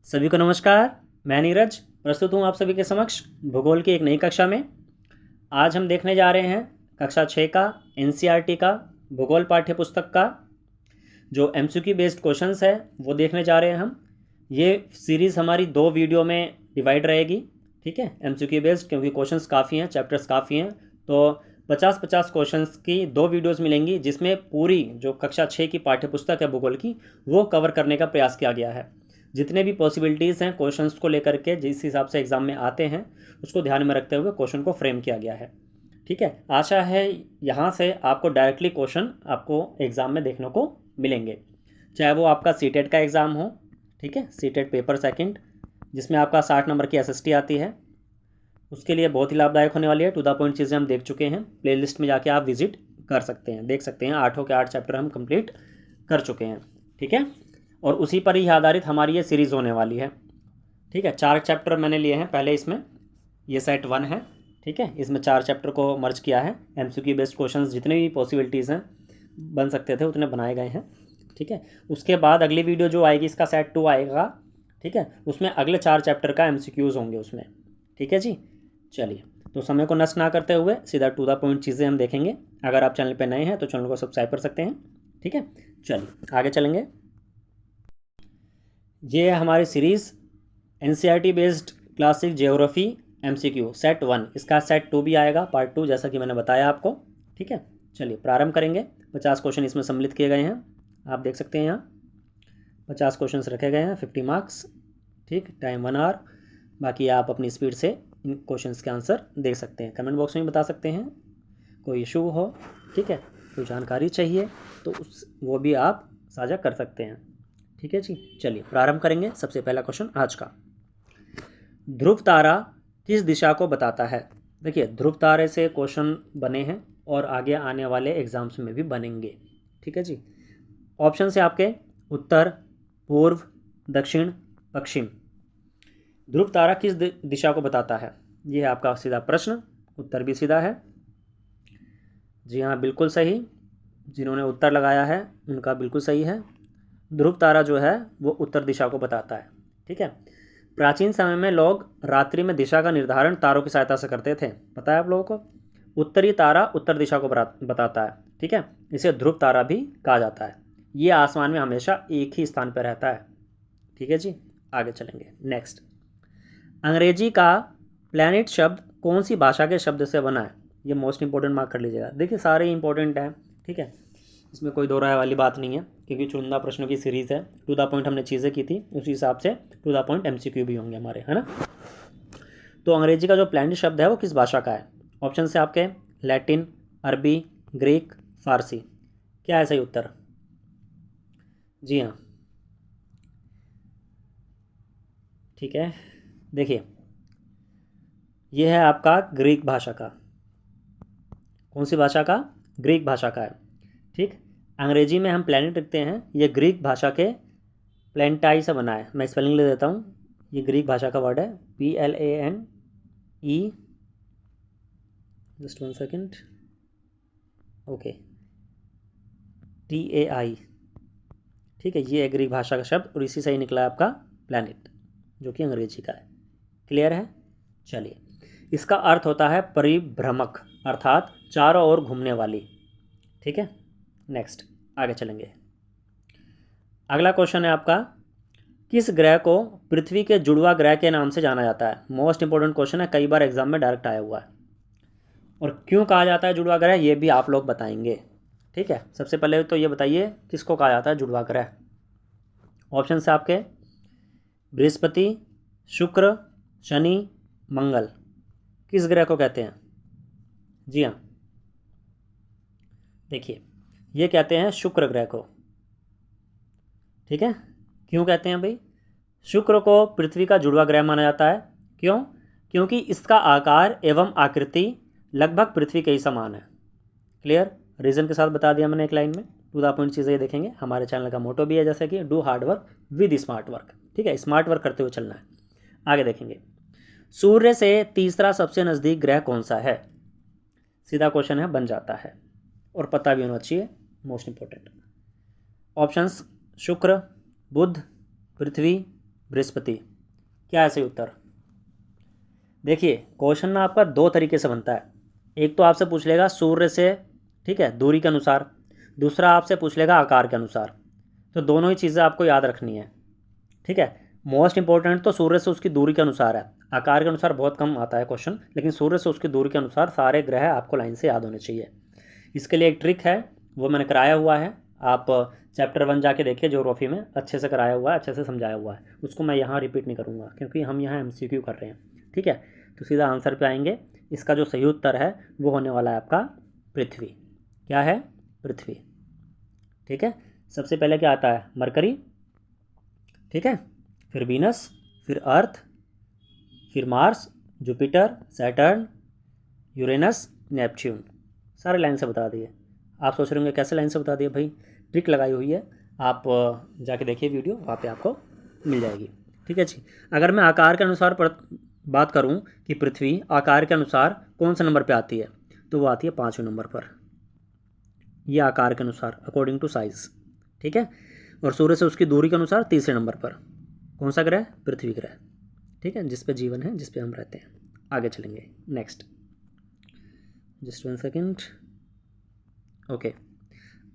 सभी को नमस्कार। मैं नीरज प्रस्तुत हूँ आप सभी के समक्ष भूगोल की एक नई कक्षा में। आज हम देखने जा रहे हैं कक्षा 6 का एनसीईआरटी का भूगोल पाठ्य पुस्तक का जो एमसीक्यू बेस्ड क्वेश्चंस है वो देखने जा रहे हैं हम। ये सीरीज़ हमारी 2 वीडियो में डिवाइड रहेगी, ठीक है। एमसीक्यू बेस्ड क्योंकि क्वेश्चंस काफ़ी हैं, चैप्टर्स काफ़ी हैं, तो 50-50 क्वेश्चंस की 2 वीडियोस मिलेंगी जिसमें पूरी जो कक्षा 6 की पाठ्य पुस्तक है भूगोल की वो कवर करने का प्रयास किया गया है। जितने भी पॉसिबिलिटीज़ हैं क्वेश्चंस को लेकर के, जिस हिसाब से एग्ज़ाम में आते हैं उसको ध्यान में रखते हुए क्वेश्चन को फ्रेम किया गया है, ठीक है। आशा है यहाँ से आपको डायरेक्टली क्वेश्चन आपको एग्ज़ाम में देखने को मिलेंगे, चाहे वो आपका सीटेट का एग्ज़ाम हो, ठीक है, सीटेट पेपर सेकंड जिसमें आपका 60 नंबर की एसएसटी आती है, उसके लिए बहुत ही लाभदायक होने वाली है। टू द पॉइंट चीज़ें हम देख चुके हैं, प्लेलिस्ट में जाके आप विजिट कर सकते हैं, देख सकते हैं। 8 के 8 चैप्टर हम कंप्लीट कर चुके हैं, ठीक है। और उसी पर ही आधारित हमारी ये सीरीज़ होने वाली है, ठीक है। 4 चैप्टर मैंने लिए हैं पहले इसमें, ये सेट 1 है, ठीक है। इसमें 4 चैप्टर को मर्ज किया है। एमसीक्यू बेस्ड क्वेश्चंस जितने भी पॉसिबिलिटीज़ हैं बन सकते थे उतने बनाए गए हैं, ठीक है। उसके बाद अगली वीडियो जो आएगी इसका सेट 2 आएगा, ठीक है। उसमें अगले 4 चैप्टर का एमसीक्यूज़ होंगे उसमें, ठीक है जी। चलिए, तो समय को नष्ट ना करते हुए सीधा टू द पॉइंट चीज़ें हम देखेंगे। अगर आप चैनल पर नए हैं तो चैनल को सब्सक्राइब कर सकते हैं, ठीक है। चलिए आगे चलेंगे। ये है हमारी series NCERT based classic geography MCQ set 1, इसका सेट 2 भी आएगा, पार्ट 2, जैसा कि मैंने बताया आपको, ठीक है। चलिए प्रारंभ करेंगे। 50 क्वेश्चन इसमें सम्मिलित किए गए हैं, आप देख सकते हैं यहाँ 50 क्वेश्चन रखे गए हैं, 50 मार्क्स, ठीक। Time 1 hour. बाकी आप अपनी स्पीड से इन क्वेश्चंस के आंसर देख सकते हैं, कमेंट बॉक्स में बता सकते हैं। कोई इशू हो, ठीक है, कोई जानकारी चाहिए तो वो भी आप साझा कर सकते हैं, ठीक है जी। चलिए प्रारंभ करेंगे। सबसे पहला क्वेश्चन आज का, ध्रुव तारा किस दिशा को बताता है। देखिए ध्रुव तारे से क्वेश्चन बने हैं और आगे आने वाले एग्जाम्स में भी बनेंगे, ठीक है जी। ऑप्शन से आपके उत्तर, पूर्व, दक्षिण, पश्चिम। ध्रुव तारा किस दिशा को बताता है, ये है आपका सीधा प्रश्न। उत्तर भी सीधा है, जी हाँ बिल्कुल सही। जिन्होंने उत्तर लगाया है उनका बिल्कुल सही है। ध्रुव तारा जो है वो उत्तर दिशा को बताता है, ठीक है। प्राचीन समय में लोग रात्रि में दिशा का निर्धारण तारों की सहायता से करते थे, पता है आप लोगों को। उत्तरी तारा उत्तर दिशा को बताता है, ठीक है। इसे ध्रुव तारा भी कहा जाता है। ये आसमान में हमेशा एक ही स्थान पर रहता है, ठीक है जी। आगे चलेंगे। नेक्स्ट, अंग्रेजी का प्लैनेट शब्द कौन सी भाषा के शब्द से बना है। ये मोस्ट इंपॉर्टेंट मार्क कर लीजिएगा। देखिए सारे इंपॉर्टेंट हैं, ठीक है, इसमें कोई दो राय वाली बात नहीं है क्योंकि चुनिंदा प्रश्नों की सीरीज़ है। टू द पॉइंट हमने चीज़ें की थी, उसी हिसाब से टू द पॉइंट एमसीक्यू भी होंगे हमारे, है ना। तो अंग्रेजी का जो प्लैनेट शब्द है वो किस भाषा का है। ऑप्शन से आपके लैटिन, अरबी, ग्रीक, फारसी। क्या है सही उत्तर। जी हाँ, ठीक है। देखिए यह है आपका ग्रीक भाषा का। कौन सी भाषा का, ग्रीक भाषा का है, ठीक। अंग्रेजी में हम प्लैनेट लिखते हैं, ये ग्रीक भाषा के प्लेंटाई से बना है। मैं स्पेलिंग ले देता हूँ, ये ग्रीक भाषा का वर्ड है, PLANE, just 1 second, okay, TAI, ठीक है। ये है ग्रीक भाषा का शब्द और इसी से ही निकला है आपका प्लैनेट जो कि अंग्रेजी का है। क्लियर है। चलिए, इसका अर्थ होता है परिभ्रमक, अर्थात चारों ओर घूमने वाली, ठीक है। नेक्स्ट आगे चलेंगे। अगला क्वेश्चन है आपका, किस ग्रह को पृथ्वी के जुड़वा ग्रह के नाम से जाना जाता है। मोस्ट इंपॉर्टेंट क्वेश्चन है, कई बार एग्जाम में डायरेक्ट आया हुआ है। और क्यों कहा जाता है जुड़वा ग्रह, ये भी आप लोग बताएंगे, ठीक है। सबसे पहले तो ये बताइए किसको कहा जाता है जुड़वा ग्रह। ऑप्शन से आपके बृहस्पति, शुक्र, शनि, मंगल। किस ग्रह को कहते हैं। जी हाँ, देखिए ये कहते हैं शुक्र ग्रह को, ठीक है। क्यों कहते हैं भाई, शुक्र को पृथ्वी का जुड़वा ग्रह माना जाता है। क्यों, क्योंकि इसका आकार एवं आकृति लगभग पृथ्वी के ही समान है। क्लियर, रीजन के साथ बता दिया मैंने एक लाइन में। टू द पॉइंट चीज़ें देखेंगे। हमारे चैनल का मोटो भी है जैसे कि do hard work with smart work, ठीक है, स्मार्ट वर्क करते हुए चलना है। आगे देखेंगे, सूर्य से तीसरा सबसे नज़दीक ग्रह कौन सा है। सीधा क्वेश्चन है, बन जाता है और पता भी होना चाहिए, मोस्ट इंपॉर्टेंट। ऑप्शंस शुक्र, बुध, पृथ्वी, बृहस्पति। क्या है सही उत्तर? देखिए क्वेश्चन ना आपका दो तरीके से बनता है। एक तो आपसे पूछ लेगा सूर्य से, ठीक है, दूरी के अनुसार, दूसरा आपसे पूछ लेगा आकार के अनुसार। तो दोनों ही चीज़ें आपको याद रखनी है, ठीक है। मोस्ट इंपॉर्टेंट तो सूर्य से उसकी दूरी के अनुसार है, आकार के अनुसार बहुत कम आता है क्वेश्चन, लेकिन सूर्य से उसकी दूरी के अनुसार सारे ग्रह आपको लाइन से याद होने चाहिए। इसके लिए एक ट्रिक है, वो मैंने कराया हुआ है, आप चैप्टर 1 जाके देखिए ज्योग्राफी में, अच्छे से कराया हुआ है, अच्छे से समझाया हुआ है, उसको मैं यहाँ रिपीट नहीं करूँगा क्योंकि हम यहाँ MCQ कर रहे हैं, ठीक है। तो सीधा आंसर पे आएंगे। इसका जो सही उत्तर है वो होने वाला है आपका पृथ्वी। क्या है? पृथ्वी, ठीक है। सबसे पहले क्या आता है? मरकरी, ठीक है, फिर वीनस, फिर अर्थ, फिर Mars, Jupiter, Saturn, Uranus, Neptune. सारे लाइन से बता दिए। आप सोच रहे होंगे कैसे लाइन से बता दिए भाई? ट्रिक लगाई हुई है, आप जाके देखिए वीडियो, वहाँ पे आपको मिल जाएगी, ठीक है जी। अगर मैं आकार के अनुसार बात करूँ कि पृथ्वी आकार के अनुसार कौन से नंबर पे आती है, तो वो आती है 5वें नंबर पर। ये आकार के अनुसार अकॉर्डिंग टू साइज, ठीक है। और सूर्य से उसकी दूरी के अनुसार 3रे नंबर पर। कौन सा ग्रह? पृथ्वी ग्रह, ठीक है, जिस पे जीवन है, जिस पे हम रहते हैं। आगे चलेंगे, नेक्स्ट, जस्ट 1 सेकेंड। ओके,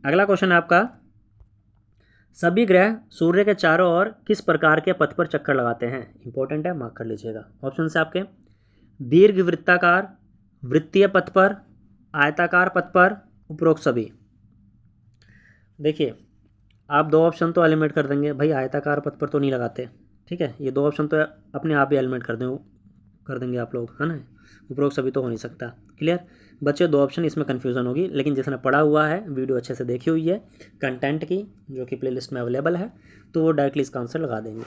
अगला क्वेश्चन है आपका, सभी ग्रह सूर्य के चारों ओर किस प्रकार के पथ पर चक्कर लगाते हैं? इंपॉर्टेंट है, मार्क कर लीजिएगा। ऑप्शन है आपके दीर्घ वृत्ताकार, वृत्तीय पथ पर, आयताकार पथ पर, उपरोक्त सभी। देखिए आप दो ऑप्शन तो एलिमिनेट कर देंगे भाई, आयताकार पथ पर तो नहीं लगाते, ठीक है, ये दो ऑप्शन तो अपने आप ही एलिमिनेट कर देंगे आप लोग, है ना। उपरोक्त सभी तो हो नहीं सकता। क्लियर? बच्चे दो ऑप्शन, इसमें कन्फ्यूज़न होगी, लेकिन जिसने पढ़ा हुआ है, वीडियो अच्छे से देखी हुई है कंटेंट की, जो कि प्लेलिस्ट में अवेलेबल है, तो वो डायरेक्टली इसका आंसर लगा देंगे।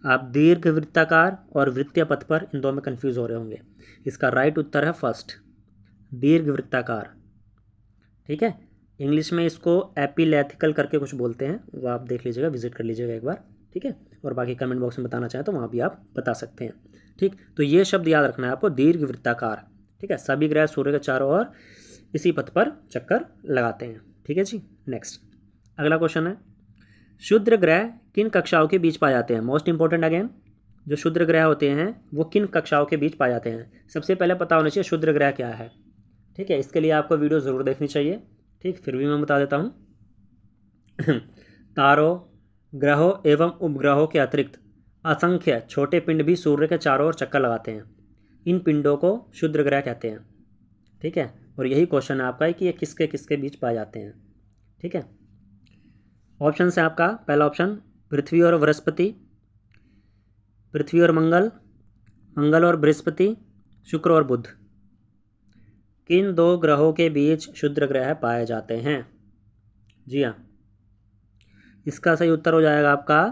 आप दीर्घ वृत्ताकार और वृत्तीय पथ पर, इन दो में कन्फ्यूज़ हो रहे होंगे। इसका राइट उत्तर है फर्स्ट, दीर्घ वृत्ताकार, ठीक है। इंग्लिश में इसको एपिलेथिकल करके कुछ बोलते हैं, वो आप देख लीजिएगा, विजिट कर लीजिएगा एक बार, ठीक है। और बाकी कमेंट बॉक्स में बताना चाहें तो वहाँ भी आप बता सकते हैं, ठीक। तो ये शब्द याद रखना है आपको, दीर्घ वृत्ताकार, ठीक है। सभी ग्रह सूर्य के चारों ओर इसी पथ पर चक्कर लगाते हैं, ठीक है जी। नेक्स्ट, अगला क्वेश्चन है, क्षुद्र ग्रह किन कक्षाओं के बीच पाए जाते हैं? मोस्ट इंपॉर्टेंट अगेन, जो क्षुद्र ग्रह होते हैं वो किन कक्षाओं के बीच पाए जाते हैं? सबसे पहले पता होना चाहिए क्षुद्र ग्रह क्या है, ठीक है। इसके लिए आपको वीडियो ज़रूर देखनी चाहिए, ठीक। फिर भी मैं बता देता हूँ तारों, ग्रहों एवं उपग्रहों के अतिरिक्त असंख्य छोटे पिंड भी सूर्य के चारों ओर चक्कर लगाते हैं। इन पिंडों को क्षुद्र ग्रह कहते हैं, ठीक है। और यही क्वेश्चन है आपका कि ये किसके किसके बीच पाए जाते हैं, ठीक है। ऑप्शन है आपका, पहला ऑप्शन पृथ्वी और बृहस्पति, पृथ्वी और मंगल, मंगल और बृहस्पति, शुक्र और बुध। किन दो ग्रहों के बीच क्षुद्र ग्रह पाए जाते हैं? जी हाँ, इसका सही उत्तर हो जाएगा आपका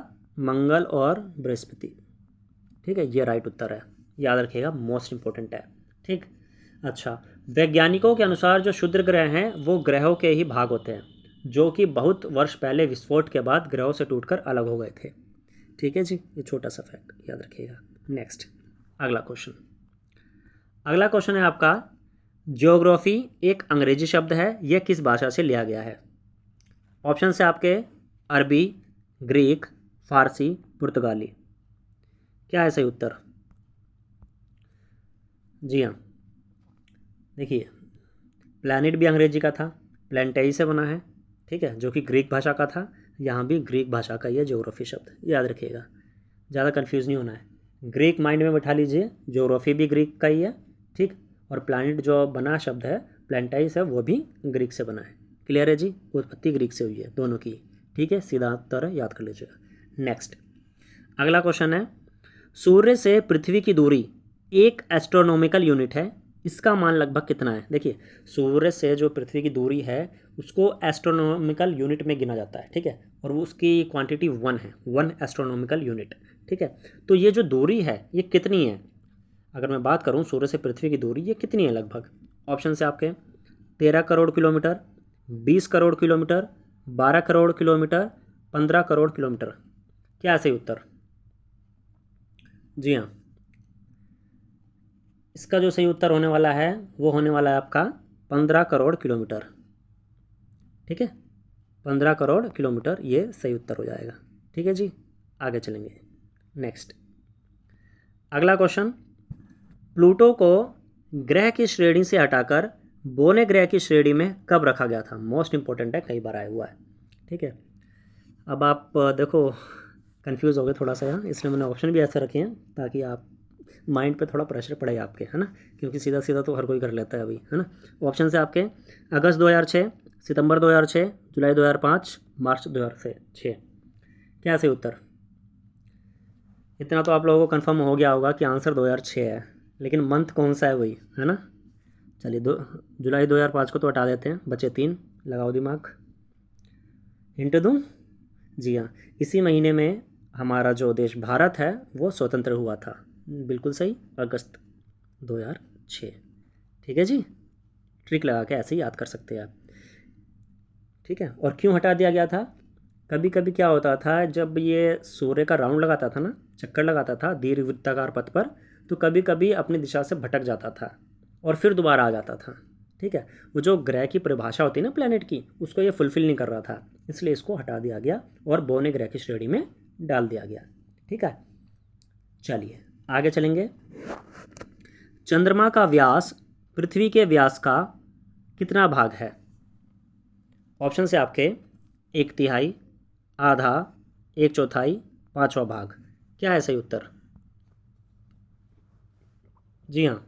मंगल और बृहस्पति, ठीक है। ये राइट उत्तर है, याद रखिएगा, मोस्ट इंपॉर्टेंट है, ठीक। अच्छा, वैज्ञानिकों के अनुसार जो क्षुद्र ग्रह हैं वो ग्रहों के ही भाग होते हैं, जो कि बहुत वर्ष पहले विस्फोट के बाद ग्रहों से टूटकर अलग हो गए थे, ठीक है जी। ये छोटा सा फैक्ट याद रखिएगा। नेक्स्ट, अगला क्वेश्चन, अगला क्वेश्चन है आपका, ज्योग्राफी एक अंग्रेजी शब्द है, यह किस भाषा से लिया गया है? ऑप्शन से आपके अरबी, ग्रीक, फारसी, पुर्तगाली। क्या है सही उत्तर? जी हाँ, देखिए प्लैनेट भी अंग्रेजी का था, प्लैनेटरी से बना है, ठीक है, जो कि ग्रीक भाषा का था। यहाँ भी ग्रीक भाषा का ही है ज्योग्राफी शब्द, याद रखिएगा, ज़्यादा कंफ्यूज नहीं होना है। ग्रीक माइंड में बैठा लीजिए, ज्योग्राफी भी ग्रीक का ही है, ठीक। और प्लैनेट जो बना शब्द है, प्लैनेटाइज है, वो भी ग्रीक से बना है। क्लियर है जी, उत्पत्ति ग्रीक से हुई है दोनों की, ठीक है। सीधा उत्तर है, याद कर लीजिएगा। नेक्स्ट, अगला क्वेश्चन है, सूर्य से पृथ्वी की दूरी एक एस्ट्रोनॉमिकल यूनिट है, इसका मान लगभग कितना है? देखिए सूर्य से जो पृथ्वी की दूरी है उसको एस्ट्रोनॉमिकल यूनिट में गिना जाता है, ठीक है। और वो उसकी क्वांटिटी 1 है, 1 एस्ट्रोनॉमिकल यूनिट, ठीक है। तो ये जो दूरी है ये कितनी है? अगर मैं बात करूँ सूर्य से पृथ्वी की दूरी, ये कितनी है लगभग? ऑप्शन से आपके 13 crore kilometre, 20 crore kilometre, 12 crore kilometre, 15 crore kilometre. क्या है सही उत्तर? जी हाँ, इसका जो सही उत्तर होने वाला है वो होने वाला है आपका 15 करोड़ किलोमीटर, ठीक है। 15 करोड़ किलोमीटर ये सही उत्तर हो जाएगा, ठीक है जी। आगे चलेंगे, नेक्स्ट अगला क्वेश्चन, प्लूटो को ग्रह की श्रेणी से हटाकर बोने ग्रह की श्रेणी में कब रखा गया था? मोस्ट इंपॉर्टेंट है, कई बार आया हुआ है। ठीक है, अब आप देखो कंफ्यूज हो गए थोड़ा सा यहाँ, इसलिए मैंने ऑप्शन भी ऐसे रखे हैं ताकि आप माइंड पे थोड़ा प्रेशर पड़े आपके, है ना, क्योंकि सीधा सीधा तो हर कोई कर लेता है अभी, है ना। ऑप्शन से आपके अगस्त 2006, सितंबर 2006, जुलाई 2005, मार्च 2006। क्या सही उत्तर? इतना तो आप लोगों को कंफर्म हो गया होगा कि आंसर 2006 है, लेकिन मंथ कौन सा है वही, है ना। चलिए जुलाई 2005 को तो हटा देते हैं, बचे 3, लगाओ दिमाग। हिंट दूँ? जी हाँ, इसी महीने में हमारा जो देश भारत है वो स्वतंत्र हुआ था। बिल्कुल सही, अगस्त 2006। ठीक है जी, ट्रिक लगा के ऐसे ही याद कर सकते हैं आप। ठीक है, और क्यों हटा दिया गया था? कभी कभी क्या होता था, जब ये सूर्य का राउंड लगाता था ना, चक्कर लगाता था दीर्घवृत्ताकार पथ पर, तो कभी कभी अपनी दिशा से भटक जाता था और फिर दोबारा आ जाता था। ठीक है, वो जो ग्रह की परिभाषा होती है ना प्लैनेट की, उसको ये फुलफिल नहीं कर रहा था, इसलिए इसको हटा दिया गया और बोने ग्रह की श्रेणी में डाल दिया गया। ठीक है, चलिए आगे चलेंगे। चंद्रमा का व्यास पृथ्वी के व्यास का कितना भाग है? ऑप्शन से आपके 1/3, आधा, 1/4, 5वां भाग। क्या है सही उत्तर? जी हाँ,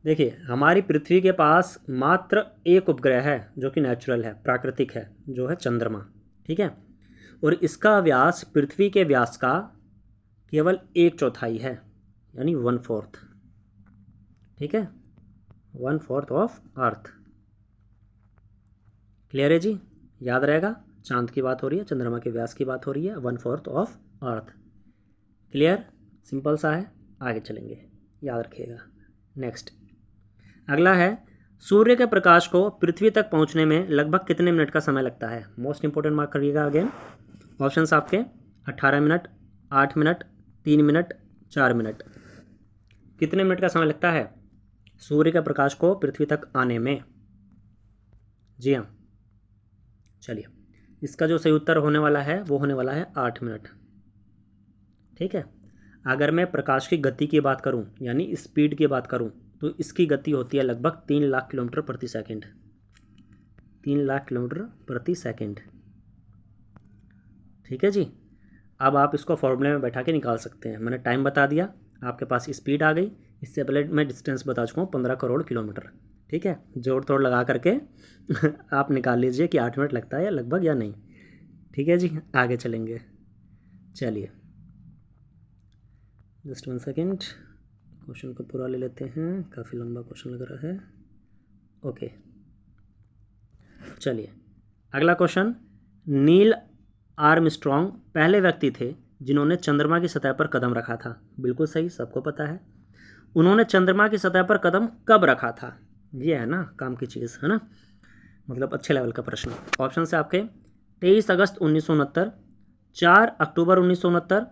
देखिए हमारी पृथ्वी के पास मात्र एक उपग्रह है जो कि नेचुरल है, प्राकृतिक है, जो है चंद्रमा। ठीक है, और इसका व्यास पृथ्वी के व्यास का केवल 1/4 है, यानी 1/4। ठीक है, 1/4 ऑफ अर्थ। क्लियर है जी, याद रहेगा, चांद की बात हो रही है, चंद्रमा के व्यास की बात हो रही है, 1/4 ऑफ अर्थ। क्लियर, सिंपल सा है, आगे चलेंगे, याद रखिएगा। नेक्स्ट अगला है, सूर्य के प्रकाश को पृथ्वी तक पहुंचने में लगभग कितने मिनट का समय लगता है? मोस्ट इंपॉर्टेंट मार्क करिएगा अगेन। ऑप्शंस आपके 18 मिनट, 8 मिनट, 3 मिनट, 4 मिनट। कितने मिनट का समय लगता है सूर्य के प्रकाश को पृथ्वी तक आने में? जी हाँ, चलिए इसका जो सही उत्तर होने वाला है वो होने वाला है 8 मिनट। ठीक है, अगर मैं प्रकाश की गति की बात करूं, यानी स्पीड की बात करूं, तो इसकी गति होती है लगभग 3 लाख किलोमीटर प्रति सेकंड। 3 लाख किलोमीटर प्रति सेकंड। ठीक है जी, अब आप इसको फॉर्मूले में बैठा के निकाल सकते हैं। मैंने टाइम बता दिया, आपके पास स्पीड आ गई, इससे पहले मैं डिस्टेंस बता चुका हूँ 15 करोड़ किलोमीटर। ठीक है, जोड़ तोड़ लगा करके आप निकाल लीजिए कि 8 मिनट लगता है या लगभग या नहीं। ठीक है जी, आगे चलेंगे। चलिए जस्ट 1 सेकेंड, क्वेश्चन को पूरा ले लेते हैं, काफ़ी लंबा क्वेश्चन लग रहा है। ओके, चलिए अगला क्वेश्चन, नील आर्मस्ट्रॉन्ग पहले व्यक्ति थे जिन्होंने चंद्रमा की सतह पर कदम रखा था। बिल्कुल सही, सबको पता है। उन्होंने चंद्रमा की सतह पर कदम कब रखा था? ये है ना काम की चीज़, है ना, मतलब अच्छे लेवल का प्रश्न। ऑप्शन से आपके 23 अगस्त 1969, 4 अक्टूबर 1969,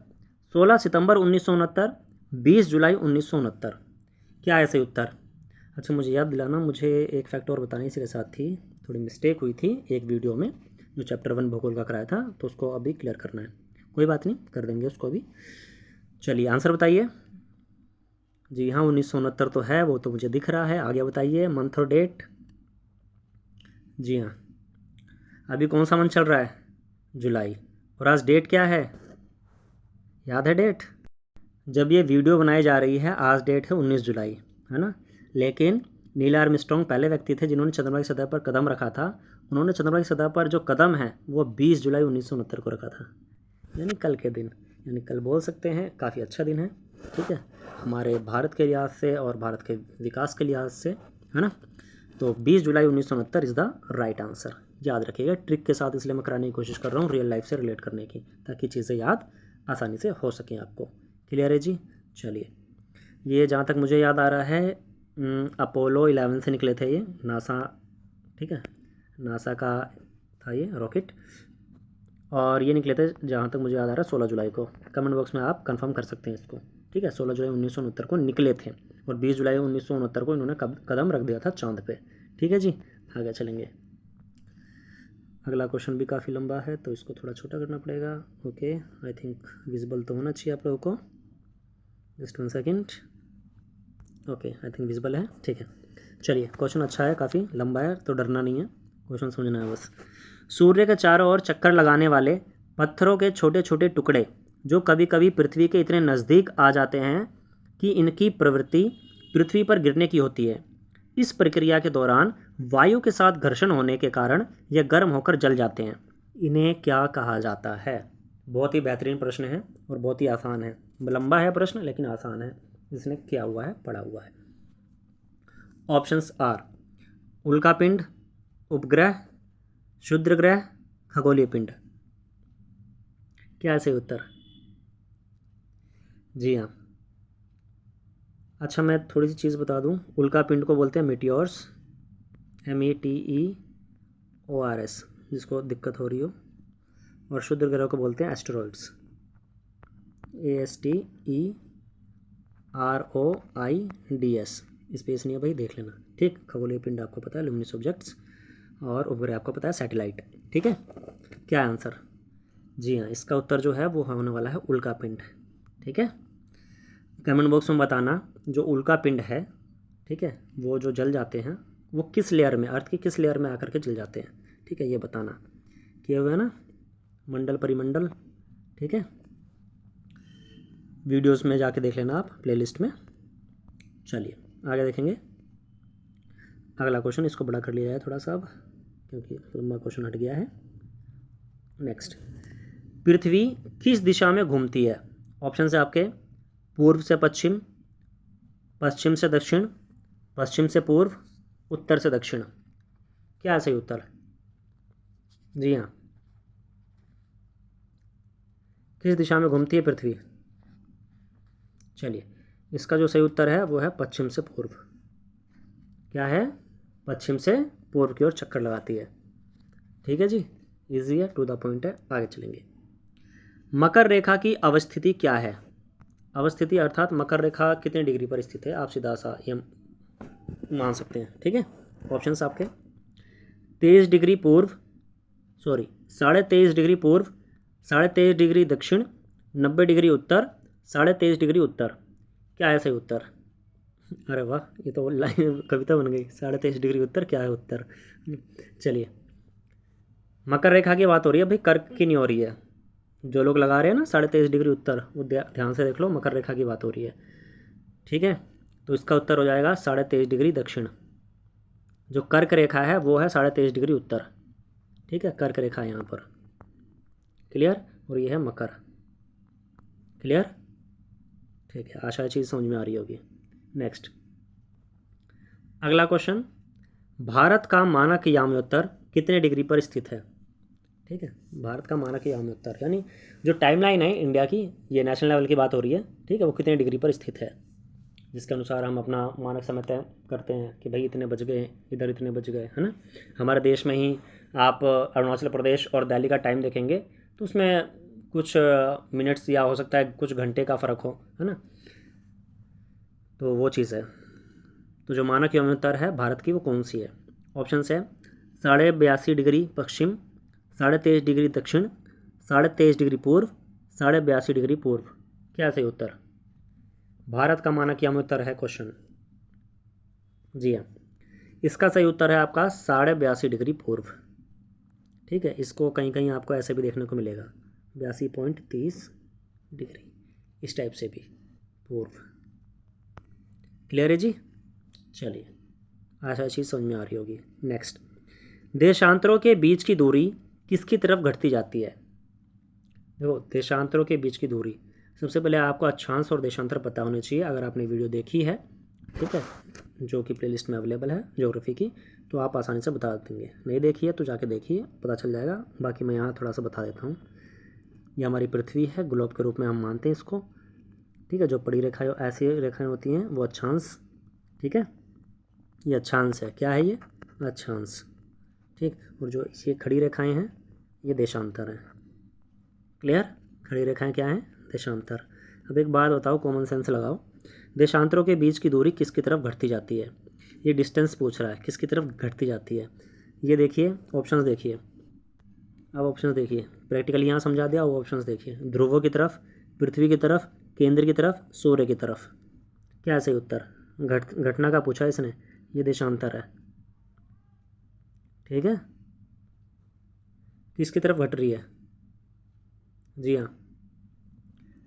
16 सितंबर 1969, 20 जुलाई 1969। क्या है सही उत्तर? अच्छा मुझे याद दिलाना, मुझे एक फैक्ट और बतानी इसी के साथ थी, थोड़ी मिस्टेक हुई थी एक वीडियो में जो चैप्टर 1 भूगोल का कराया था, तो उसको अभी क्लियर करना है। कोई बात नहीं, कर देंगे उसको अभी। चलिए आंसर बताइए। जी हाँ, 1969 तो है, वो तो मुझे दिख रहा है। आगे बताइए मंथ और डेट। जी हाँ, अभी कौन सा मंथ चल रहा है? जुलाई। और आज डेट क्या है, याद है डेट? जब ये वीडियो बनाई जा रही है आज डेट है 19 जुलाई, है ना। लेकिन नील आर्मस्ट्रॉन्ग पहले व्यक्ति थे जिन्होंने चंद्रमा की सतह पर कदम रखा था। उन्होंने चंद्रमा की सतह पर जो कदम है वो 20 जुलाई 1969 को रखा था, यानी कल के दिन, यानी कल बोल सकते हैं, काफ़ी अच्छा दिन है। ठीक है, हमारे भारत के लिहाज से और भारत के विकास के लिहाज से, है ना। तो 20 जुलाई 1969 इज़ द राइट आंसर। याद रखिएगा, ट्रिक के साथ इसलिए मैं कराने की कोशिश कर रहा हूँ, रियल लाइफ से रिलेट करने की, ताकि चीज़ें याद आसानी से हो सकें आपको। क्लियर है जी? चलिए, ये जहाँ तक मुझे याद आ रहा है अपोलो 11 से निकले थे ये, नासा। ठीक है, नासा का था ये रॉकेट, और ये निकले थे जहाँ तक मुझे याद आ रहा है 16 जुलाई को। कमेंट बॉक्स में आप कंफर्म कर सकते हैं इसको। ठीक है, 16 जुलाई 1969 को निकले थे और 20 जुलाई 1969 को इन्होंने कदम रख दिया था चांद पे। ठीक है जी, आगे चलेंगे। अगला क्वेश्चन भी काफ़ी लंबा है तो इसको थोड़ा छोटा करना पड़ेगा। ओके, आई थिंक विजिबल तो होना चाहिए आप लोगों को। Just 1 second. Okay, I think visible है, ठीक है। चलिए, क्वेश्चन अच्छा है, काफ़ी लंबा है तो डरना नहीं है, क्वेश्चन समझना है बस। सूर्य के चारों ओर चक्कर लगाने वाले पत्थरों के छोटे छोटे टुकड़े जो कभी कभी पृथ्वी के इतने नज़दीक आ जाते हैं कि इनकी प्रवृत्ति पृथ्वी पर गिरने की होती है। इस प्रक्रिया के दौरान वायु के साथ घर्षण होने के कारण यह गर्म होकर जल जाते हैं। इन्हें क्या कहा जाता है? बहुत ही बेहतरीन प्रश्न है और बहुत ही आसान है। लंबा है प्रश्न लेकिन आसान है, इसने किया हुआ है, पढ़ा हुआ है। ऑप्शंस आर उल्कापिंड, उपग्रह, क्षुद्र ग्रह, खगोलीय पिंड। क्या है सही उत्तर? जी हाँ। अच्छा, मैं थोड़ी सी चीज़ बता दूं। उल्कापिंड को बोलते हैं मीटियोर्स, METEORS, जिसको दिक्कत हो रही हो। और क्षुद्र ग्रह को बोलते हैं एस्टेरॉइड्स, ASTEROIDS। स्पेस नहीं है भाई, देख लेना, ठीक। खगोलीय पिंड आपको पता है, ल्यूमिनस ऑब्जेक्ट्स। और उपग्रह आपको पता है सैटेलाइट, ठीक है। क्या आंसर? जी हाँ, इसका उत्तर जो है वो होने वाला है उल्कापिंड, ठीक है। कमेंट बॉक्स में बताना जो उल्कापिंड है, ठीक है, वो जो जल जाते हैं वो किस लेयर में, अर्थ की किस लेयर में आकर के जल जाते हैं, ठीक है, ये बताना। किए हुए है ना, मंडल परिमंडल, ठीक है। वीडियोस में जाके देख लेना आप, प्लेलिस्ट में। चलिए आगे देखेंगे अगला क्वेश्चन। इसको बड़ा कर लिया जाए थोड़ा सा अब, क्योंकि लंबा क्वेश्चन हट गया है। नेक्स्ट, पृथ्वी किस दिशा में घूमती है? ऑप्शन है आपके पूर्व से पश्चिम, पश्चिम से दक्षिण, पश्चिम से पूर्व, उत्तर से दक्षिण। क्या है सही उत्तर? जी हाँ, किस दिशा में घूमती है पृथ्वी? चलिए, इसका जो सही उत्तर है वो है पश्चिम से पूर्व। क्या है? पश्चिम से पूर्व की ओर चक्कर लगाती है, ठीक है जी। इजी है, टू द पॉइंट है। आगे चलेंगे। मकर रेखा की अवस्थिति क्या है? अवस्थिति अर्थात मकर रेखा कितने डिग्री पर स्थित है, आप सीधा सा ये मान सकते हैं, ठीक है। ऑप्शंस आपके 23 डिग्री पूर्व, सॉरी 23.5 डिग्री पूर्व, 23.5 डिग्री दक्षिण, 90 डिग्री उत्तर, 23.5 डिग्री उत्तर। क्या है सही उत्तर? अरे वाह, ये तो लाइन कविता बन गई। 23.5 डिग्री उत्तर, क्या है उत्तर? चलिए, मकर रेखा की बात हो रही है भाई, कर्क की नहीं हो रही है। जो लोग लगा रहे हैं ना 23.5 डिग्री उत्तर, वो ध्यान से देख लो, मकर रेखा की बात हो रही है, ठीक है। तो इसका उत्तर हो जाएगा 23.5 डिग्री दक्षिण। जो कर्क रेखा है वो है 23.5 डिग्री उत्तर, ठीक है। कर्क रेखा यहाँ पर, क्लियर। और ये है मकर, क्लियर, ठीक है। आशा चीज़ समझ में आ रही होगी। नेक्स्ट, अगला क्वेश्चन, भारत का मानक याम्योत्तर कितने डिग्री पर स्थित है? ठीक है, भारत का मानक याम्योत्तर यानी जो टाइमलाइन है इंडिया की, ये नेशनल लेवल की बात हो रही है, ठीक है, वो कितने डिग्री पर स्थित है, जिसके अनुसार हम अपना मानक समय तय करते हैं कि भाई इतने बज गए, इधर इतने बज गए, है ना। हमारे देश में ही आप अरुणाचल प्रदेश और दिल्ली का टाइम देखेंगे तो उसमें कुछ मिनट्स या हो सकता है कुछ घंटे का फ़र्क हो, है ना। तो वो चीज़ है। तो जो मानक याम्योत्तर है भारत की वो कौन सी है? ऑप्शन है 82.5 डिग्री पश्चिम, 23.5 डिग्री दक्षिण, 23.5 डिग्री पूर्व, 82.5 डिग्री पूर्व। क्या सही उत्तर? भारत का मानक याम्योत्तर है क्वेश्चन। जी हाँ, इसका सही उत्तर है आपका 82.5 डिग्री पूर्व, ठीक है। इसको कहीं कहीं आपको ऐसे भी देखने को मिलेगा 82.30 डिग्री, इस टाइप से भी पूर्व। क्लियर है जी। चलिए, आशा चीज़ समझ में आ रही होगी। नेक्स्ट, देशांतरों के बीच की दूरी किसकी तरफ घटती जाती है? देखो, देशांतरों के बीच की दूरी, सबसे पहले आपको अक्षांश और देशांतर पता होने चाहिए अगर आपने वीडियो देखी है, ठीक है, जो कि प्लेलिस्ट में अवेलेबल है ज्योग्राफी की, तो आप आसानी से बता देंगे। नहीं देखी है तो जाके देखिए, पता चल जाएगा। बाकी मैं यहाँ थोड़ा सा बता देता हूँ। ये हमारी पृथ्वी है, ग्लोब के रूप में हम मानते हैं इसको, ठीक है। जो बड़ी रेखाएं ऐसी रेखाएं होती हैं वो अक्षांश, ठीक है। ये अक्षांश है, क्या है ये? अक्षांश, ठीक। और जो ये खड़ी रेखाएं हैं ये देशांतर हैं, क्लियर। खड़ी रेखाएं क्या हैं? देशांतर। अब एक बात बताओ, कॉमन सेंस लगाओ, देशांतरों के बीच की दूरी किसकी तरफ घटती जाती है? ये डिस्टेंस पूछ रहा है, किसकी तरफ घटती जाती है? ये देखिए, ऑप्शंस देखिए, अब ऑप्शंस देखिए, प्रैक्टिकली यहाँ समझा दिया, अब ऑप्शंस देखिए। ध्रुवों की तरफ, पृथ्वी की तरफ, केंद्र की तरफ, सूर्य की तरफ। क्या है सही उत्तर? घटना का पूछा इसने, ये देशांतर है। ठीक है, किसकी तरफ घट रही है? जी हाँ,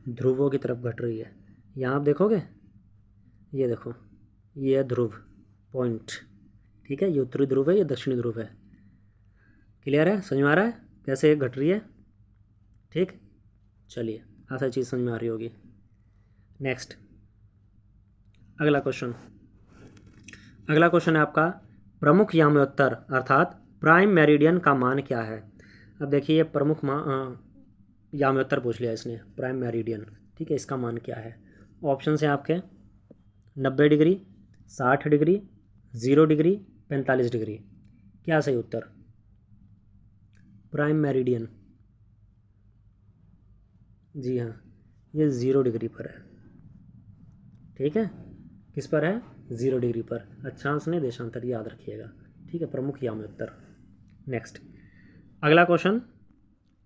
ध्रुवों की तरफ घट रही है। यहाँ आप देखोगे, ये देखो, ये है ध्रुव पॉइंट। ठीक है, ये उत्तरी ध्रुव है, ये दक्षिणी ध्रुव है। क्लियर है? समझ में आ रहा है कैसे घट रही है? ठीक, चलिए, ऐसा चीज़ समझ में आ रही होगी। नेक्स्ट, अगला क्वेश्चन। अगला क्वेश्चन है आपका, प्रमुख याम्योत्तर अर्थात प्राइम मेरिडियन का मान क्या है? अब देखिए, प्रमुख याम्योत्तर पूछ लिया इसने, प्राइम मेरिडियन। ठीक है, इसका मान क्या है? ऑप्शन है आपके 90 डिग्री, 60 डिग्री, 0 डिग्री, 45 डिग्री। क्या सही उत्तर? प्राइम मेरिडियन, जी हाँ, ये 0 डिग्री पर है। ठीक है, किस पर है? 0 डिग्री पर। अक्षांश ने देशांतर, याद रखिएगा। ठीक है, प्रमुख याम्योत्तर। नेक्स्ट, अगला क्वेश्चन।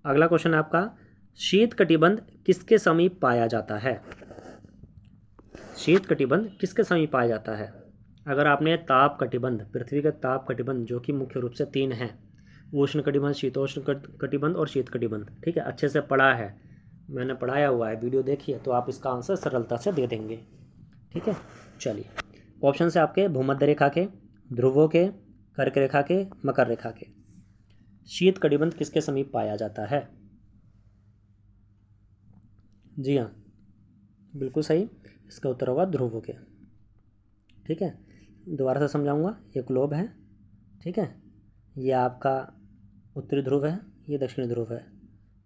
अगला क्वेश्चन है आपका, शीत कटिबंध किसके समीप पाया जाता है? शीत कटिबंध किसके समीप पाया जाता है? अगर आपने ताप कटिबंध, पृथ्वी का ताप कटिबंध जो कि मुख्य रूप से 3 हैं, उष्ण कटिबंध, शीतोष्ण कटिबंध और शीत कटिबंध, ठीक है, अच्छे से पढ़ा है, मैंने पढ़ाया हुआ है, वीडियो देखिए, तो आप इसका आंसर सरलता से दे देंगे। ठीक है, चलिए, ऑप्शन से आपके भूमध्य रेखा के, ध्रुवों के, कर्क रेखा के, मकर रेखा के। शीत कटिबंध किसके समीप पाया जाता है? जी हाँ, बिल्कुल सही, इसका उत्तर होगा ध्रुवों के। ठीक है, दोबारा से समझाऊंगा, ये ग्लोब है। ठीक है, ये आपका उत्तरी ध्रुव है, ये दक्षिणी ध्रुव है।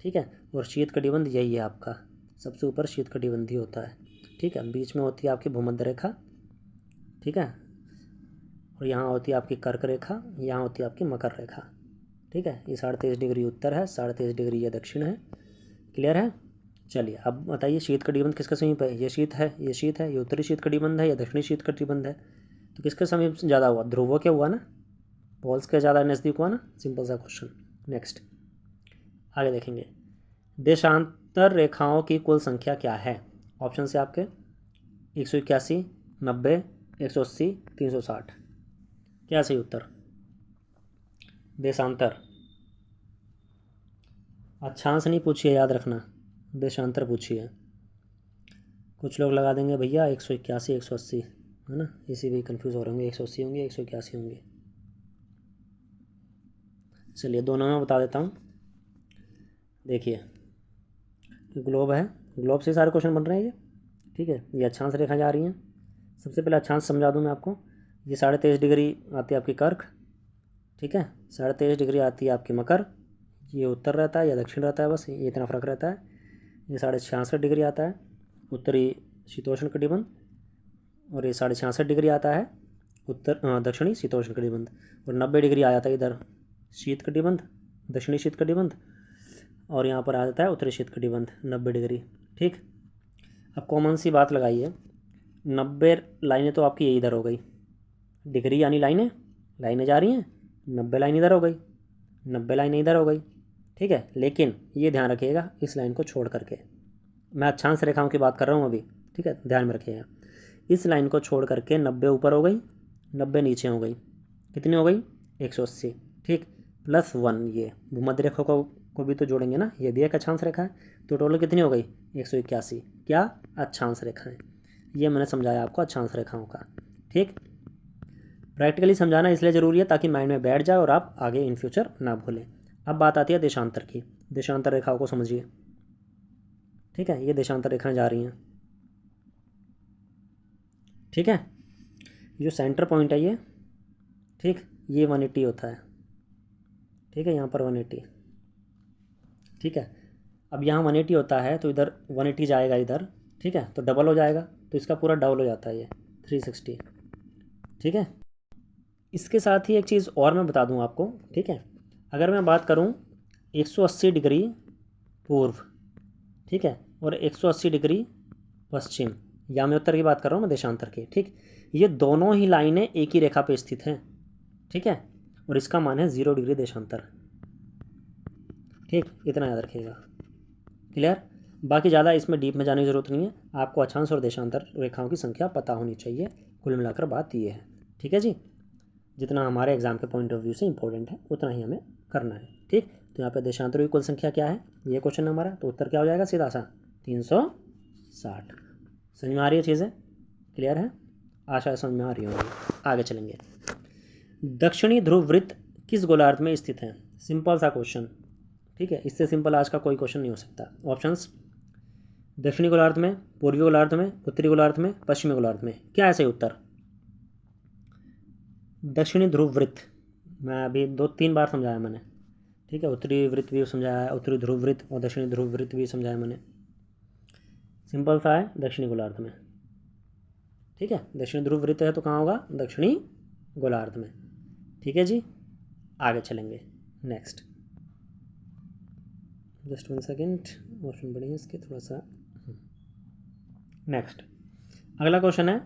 ठीक है, और शीत कटिबंध यही है आपका, सबसे ऊपर शीत कटिबंधी होता है। ठीक है, बीच में होती है आपकी भूमध्य रेखा। ठीक है, और यहाँ होती है आपकी कर्क रेखा, यहाँ होती है आपकी मकर रेखा। ठीक है, ये 23.5 डिग्री उत्तर है, 23.5 डिग्री ये दक्षिण है। क्लियर है? चलिए, अब बताइए, शीत कटिबंध किसके समीप है? ये शीत है, ये शीत है, ये उत्तरी शीत कटिबंध है, ये दक्षिणी शीत कटिबंध है। तो किसके समीप ज़्यादा हुआ? ध्रुवों के हुआ ना, पोल्स के ज़्यादा नज़दीक हुआ ना, सिंपल सा क्वेश्चन। नेक्स्ट, आगे देखेंगे, देशांतर रेखाओं की कुल संख्या क्या है? ऑप्शन से आपके 181, 90, 180, 360। क्या सही उत्तर? देशांतर, अक्षांश नहीं पूछिए, याद रखना, देशांतर पूछिए। कुछ लोग लगा देंगे भैया 181, 180, है ना, इसी भी कंफ्यूज हो रहे होंगे, 180 होंगे, 181 होंगे। चलिए, दोनों में बता देता हूँ। देखिए, ग्लोब है, ग्लोब से सारे क्वेश्चन बन रहे हैं ये। ठीक है, ये अक्षांश रेखा जा रही हैं। सबसे पहले अक्षांश समझा दूँ मैं आपको। ये 23.5 डिग्री आती है आपकी कर्क। ठीक है, 23.5 डिग्री आती है आपकी मकर। ये उत्तर रहता है या दक्षिण रहता है, बस ये इतना फ़र्क रहता है। ये 66.5 डिग्री आता है उत्तरी शीतोष्ण कटिबंध, और ये 66.5 डिग्री आता है दक्षिणी शीतोष्ण कटिबंध, और 90 डिग्री आ जाता है इधर शीत कटिबंध, दक्षिणी शीत कटिबंध, और यहाँ पर आ जाता है उत्तरी शीत कटिबंध 90 डिग्री। ठीक, अब कॉमन सी बात लगाइए, 90 लाइनें तो आपकी ये इधर हो गई, डिग्री यानी लाइनें, लाइनें जा रही हैं, 90 लाइन इधर हो गई, 90 लाइनें इधर हो गई। ठीक है, लेकिन ये ध्यान रखिएगा, इस लाइन को छोड़ करके, मैं अक्षांश रेखाओं की बात कर रहा हूँ अभी। ठीक है, ध्यान में रखिएगा, इस लाइन को छोड़ करके 90 ऊपर हो गई, 90 नीचे हो गई, कितनी हो गई? 180। ठीक, +1 ये भूमध्य रेखा को भी तो जोड़ेंगे ना, ये भी एक अक्षांश रेखा है, तो टोटल कितनी हो गई? 181। क्या? अक्षांश रेखाएं। ये मैंने समझाया आपको अक्षांश रेखाओं का। ठीक, प्रैक्टिकली समझाना इसलिए ज़रूरी है ताकि माइंड में बैठ जाए और आप आगे इन फ्यूचर ना भूलें। अब बात आती है देशांतर की। देशांतर रेखाओं को समझिए। ठीक है, ये देशांतर रेखाएं जा रही हैं। ठीक है, जो सेंटर पॉइंट है ये, ठीक, ये 180 होता है। ठीक है, यहाँ पर 180। ठीक है, अब यहाँ 180 होता है तो इधर 180 जाएगा इधर। ठीक है, तो डबल हो जाएगा, तो इसका पूरा डबल हो जाता है ये 360। ठीक है, इसके साथ ही एक चीज़ और मैं बता दूं आपको। ठीक है, अगर मैं बात करूं 180 डिग्री पूर्व, ठीक है, और 180 डिग्री पश्चिम, या मैं उत्तर की बात कर रहा हूँ मैं, देशांतर की। ठीक, ये दोनों ही लाइनें एक ही रेखा पे स्थित हैं। ठीक है, और इसका मान है 0 डिग्री देशांतर। ठीक, इतना याद रखिएगा। क्लियर? बाकी ज़्यादा इसमें डीप में जाने की ज़रूरत नहीं है, आपको अक्षांश और देशांतर रेखाओं की संख्या पता होनी चाहिए। कुल मिलाकर बात ये है। ठीक है जी, जितना हमारे एग्जाम के पॉइंट ऑफ व्यू से इंपॉर्टेंट है उतना ही हमें करना है। ठीक, तो यहाँ पे देशांतरों की कुल संख्या क्या है, ये क्वेश्चन हमारा, तो उत्तर क्या हो जाएगा सीधा सा 360। समझ में आ रही है चीज़ें? क्लियर है? आशा है समझ में आ रही होंगी। आगे चलेंगे। दक्षिणी ध्रुव वृत्त किस गोलार्ध में स्थित है? सिंपल सा क्वेश्चन। ठीक है, इससे सिंपल आज का कोई क्वेश्चन नहीं हो सकता। ऑप्शंस, दक्षिणी गोलार्ध में, पूर्वी गोलार्ध में, उत्तरी गोलार्ध में, पश्चिमी गोलार्ध में, क्या है सही उत्तर? दक्षिणी ध्रुव वृत्त, मैं अभी 2-3 बार समझाया मैंने। ठीक है, उत्तरी वृत्त भी समझाया है, उत्तरी ध्रुव वृत्त और दक्षिणी ध्रुव वृत्त भी समझाया मैंने। सिंपल सा है, दक्षिणी गोलार्ध में। ठीक है, दक्षिणी ध्रुव वृत्त है तो कहाँ होगा? दक्षिणी गोलार्ध में। ठीक है जी, आगे चलेंगे। नेक्स्ट, जस्ट 1 सेकेंड, ऑप्शन बढ़िया इसके थोड़ा सा। नेक्स्ट, अगला क्वेश्चन है,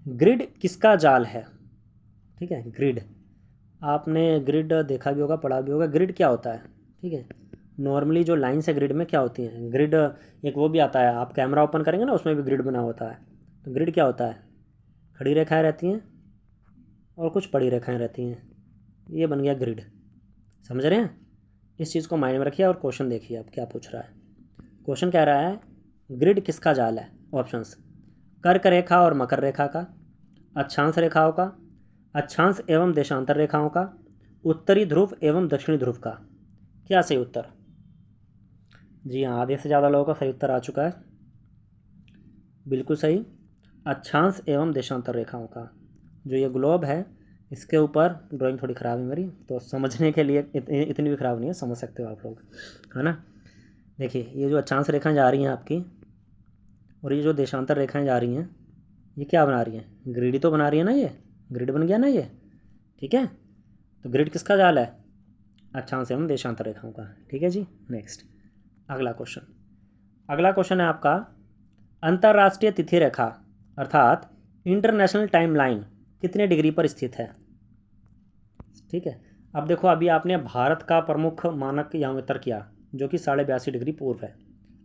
ग्रिड किसका जाल है? ठीक है, ग्रिड, आपने ग्रिड देखा भी होगा, पढ़ा भी होगा। ग्रिड क्या होता है? ठीक है, नॉर्मली जो लाइन्स है ग्रिड में क्या होती हैं? ग्रिड एक वो भी आता है, आप कैमरा ओपन करेंगे ना उसमें भी ग्रिड बना होता है। तो ग्रिड क्या होता है? खड़ी रेखाएं रहती हैं और कुछ पड़ी रेखाएं रहती हैं, ये बन गया ग्रिड। समझ रहे हैं? इस चीज़ को माइंड में रखिए और क्वेश्चन देखिए अब क्या पूछ रहा है। क्वेश्चन कह रहा है ग्रिड किसका जाल है? ऑप्शंस, कर्क रेखा और मकर रेखा का, अक्षांश रेखाओं का, अक्षांश एवं देशांतर रेखाओं का, उत्तरी ध्रुव एवं दक्षिणी ध्रुव का। क्या सही उत्तर? जी हाँ, आधे से ज़्यादा लोगों का सही उत्तर आ चुका है। बिल्कुल सही, अक्षांश एवं देशांतर रेखाओं का। जो ये ग्लोब है इसके ऊपर, ड्राइंग थोड़ी ख़राब है मेरी तो समझने के लिए इतनी भी ख़राब नहीं है, समझ सकते हो आप लोग, है ना। देखिए, ये जो अक्षांश रेखाएं जा रही हैं आपकी और ये जो देशांतर रेखाएं जा रही हैं, ये क्या बना रही हैं? ग्रिड ही तो बना रही है ना, ये ग्रिड बन गया ना ये। ठीक है, तो ग्रिड किसका जाल है? अक्षांश एवं देशांतर रेखाओं का। ठीक है जी, नेक्स्ट, अगला क्वेश्चन। अगला क्वेश्चन है आपका, अंतर्राष्ट्रीय तिथि रेखा अर्थात इंटरनेशनल टाइमलाइन कितने डिग्री पर स्थित है? ठीक है, अब देखो, अभी आपने भारत का प्रमुख मानक यहाँ उत्तर किया जो कि 82.5 डिग्री पूर्व है।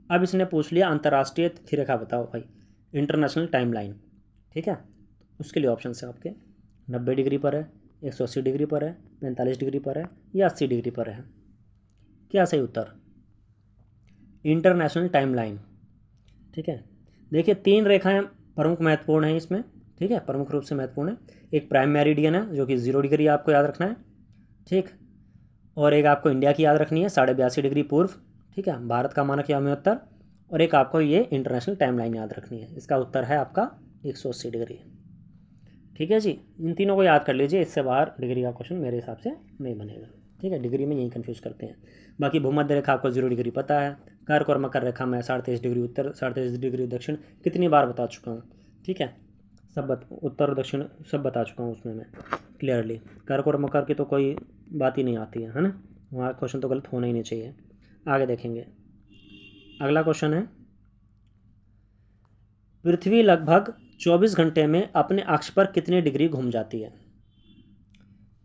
अब इसने पूछ लिया अंतर्राष्ट्रीय तिथि रेखा बताओ भाई, इंटरनेशनल टाइमलाइन। ठीक है, उसके लिए ऑप्शन है आपके 90 डिग्री पर है, 180 डिग्री पर है, 45 डिग्री पर है या 80 डिग्री पर है। क्या सही उत्तर? International timeline. ठीक है, देखिए 3 रेखाएं प्रमुख महत्वपूर्ण हैं इसमें। ठीक है, प्रमुख रूप से महत्वपूर्ण है। एक प्राइम मेरिडियन है जो कि 0 डिग्री आपको याद रखना है। ठीक, और एक आपको इंडिया की याद रखनी है 82.5 डिग्री पूर्व। ठीक है, भारत का मानक यामी उत्तर। और एक आपको ये इंटरनेशनल टाइमलाइन याद रखनी है, इसका उत्तर है आपका 180 डिग्री। ठीक है जी, इन तीनों को याद कर लीजिए, इससे बाहर डिग्री का क्वेश्चन मेरे हिसाब से नहीं बनेगा। ठीक है, डिग्री में यही कन्फ्यूज करते हैं। बाकी भूमध्य रेखा आपको 0 डिग्री पता है, कर्क और मकर रेखा में 23.5 डिग्री उत्तर, 23.5 डिग्री दक्षिण कितनी बार बता चुका हूँ। ठीक है, उत्तर और दक्षिण सब बता चुका हूँ उसमें मैं क्लियरली। कर्क और मकर की तो कोई बात ही नहीं आती है ना, वहाँ क्वेश्चन तो गलत होना ही नहीं चाहिए। आगे देखेंगे, अगला क्वेश्चन है, पृथ्वी लगभग 24 घंटे में अपने अक्ष पर कितनी डिग्री घूम जाती है?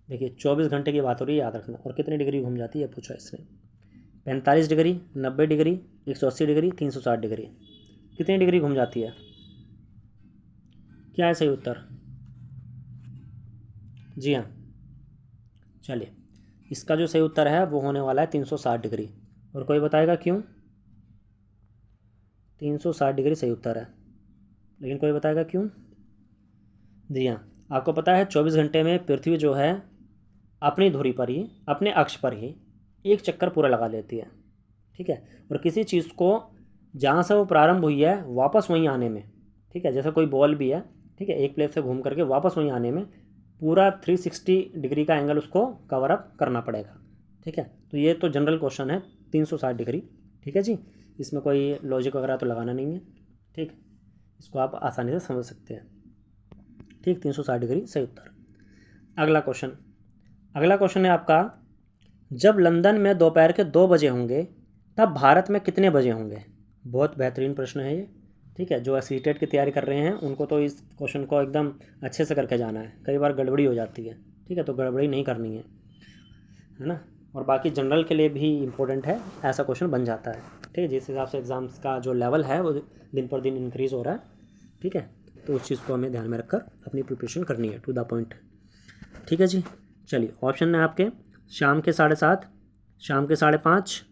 देखिए 24 घंटे की बात हो रही है, याद रखना। और कितनी डिग्री घूम जाती है पूछा इसने, 45 डिग्री, 90 डिग्री, 180 डिग्री, 360 डिग्री, कितनी डिग्री घूम जाती है? क्या है सही उत्तर? जी हाँ, चलिए, इसका जो सही उत्तर है वो होने वाला है 360 डिग्री। और कोई बताएगा क्यों? 360 डिग्री सही उत्तर है, लेकिन कोई बताएगा क्यों? जी हाँ, आपको पता है 24 घंटे में पृथ्वी जो है अपनी धुरी पर ही, अपने अक्ष पर ही एक चक्कर पूरा लगा लेती है। ठीक है, और किसी चीज़ को जहाँ से वो प्रारंभ हुई है वापस वहीं आने में, ठीक है, जैसा कोई बॉल भी है, ठीक है, एक प्लेस से घूम करके वापस वहीं आने में पूरा 360 डिग्री का एंगल उसको कवर अप करना पड़ेगा। ठीक है, तो ये तो जनरल क्वेश्चन है 360 डिग्री। ठीक है जी, इसमें कोई लॉजिक वगैरह तो लगाना नहीं है। ठीक, इसको आप आसानी से समझ सकते हैं। ठीक, 360 डिग्री सही उत्तर। अगला क्वेश्चन है आपका, जब लंदन में दोपहर के 2 बजे होंगे तब भारत में कितने बजे होंगे? बहुत बेहतरीन प्रश्न है ये। ठीक है, जो सीटेट की तैयारी कर रहे हैं उनको तो इस क्वेश्चन को एकदम अच्छे से करके जाना है, कई बार गड़बड़ी हो जाती है। ठीक है, तो गड़बड़ी नहीं करनी है ना। और बाकी जनरल के लिए भी इम्पोर्टेंट है, ऐसा क्वेश्चन बन जाता है। ठीक है, जिस हिसाब से एग्ज़ाम्स का जो लेवल है वो दिन पर दिन इंक्रीज़ हो रहा है। ठीक है, तो उस चीज़ को हमें ध्यान में रखकर अपनी प्रिपरेशन करनी है, टू द पॉइंट। ठीक है जी, चलिए ऑप्शन है आपके शाम के 7:30, शाम के 5:30,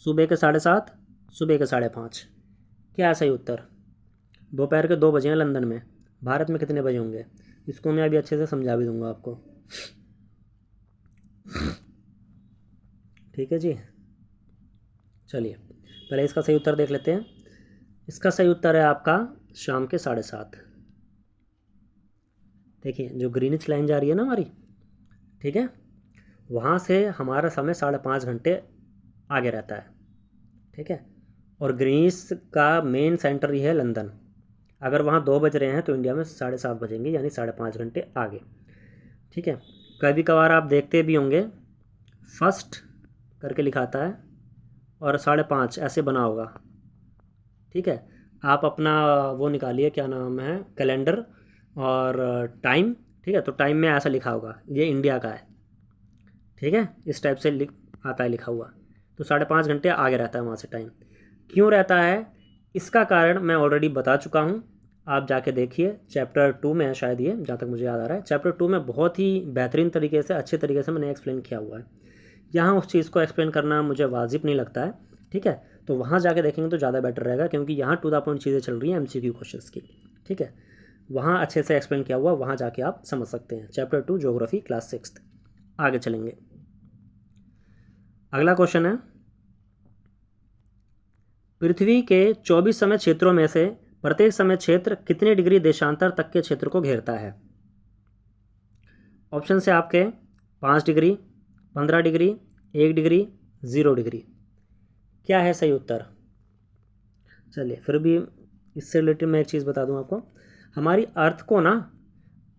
सुबह के 7:30, सुबह के 5:30। क्या है सही उत्तर? दोपहर के 2 बजे हैं लंदन में। भारत में कितने बजे होंगे? इसको मैं अभी अच्छे से समझा भी दूंगा आपको। ठीक है जी, चलिए पहले इसका सही उत्तर देख लेते हैं। इसका सही उत्तर है आपका शाम के 7:30। देखिए जो ग्रीनिच लाइन जा रही है ना हमारी, ठीक है, वहाँ से हमारा समय 5.5 घंटे आगे रहता है। ठीक है, और ग्रीनिच का मेन सेंटर ही है लंदन। अगर वहाँ 2 बज रहे हैं तो इंडिया में 7:30 बजेंगे, यानी 5.5 घंटे आगे। ठीक है, कभी कभार आप देखते भी होंगे फर्स्ट करके लिखाता है और 5:30 ऐसे बना होगा। ठीक है, आप अपना वो निकालिए, क्या नाम है, कैलेंडर और टाइम। ठीक है, तो टाइम में ऐसा लिखा होगा, ये इंडिया का है। ठीक है, इस टाइप से आता है लिखा हुआ, तो 5.5 घंटे आगे रहता है वहाँ से टाइम। क्यों रहता है इसका कारण मैं ऑलरेडी बता चुका हूँ, आप जाके देखिए चैप्टर 2 में है शायद, ये जहाँ तक मुझे याद आ रहा है चैप्टर 2 में बहुत ही बेहतरीन तरीके से, अच्छे तरीके से मैंने एक्सप्लेन किया हुआ है। यहाँ उस चीज़ को एक्सप्लेन करना मुझे वाजिब नहीं लगता है। ठीक है, तो वहाँ जाके देखेंगे तो ज़्यादा बेटर रहेगा, क्योंकि यहाँ टू द पॉइंट चीज़ें चल रही हैं MCQ क्वेश्चंस की। ठीक है, वहाँ अच्छे से एक्सप्लेन किया हुआ, वहाँ जाके आप समझ सकते हैं। Chapter 2 geography class 6। आगे चलेंगे, अगला क्वेश्चन है, पृथ्वी के 24 समय क्षेत्रों में से प्रत्येक समय क्षेत्र कितने डिग्री देशांतर तक के क्षेत्र को घेरता है? ऑप्शन से आपके 5 डिग्री, 15 डिग्री, 1 डिग्री, 0 डिग्री। क्या है सही उत्तर? चलिए फिर भी इससे रिलेटेड मैं एक चीज़ बता दूं आपको। हमारी अर्थ को ना,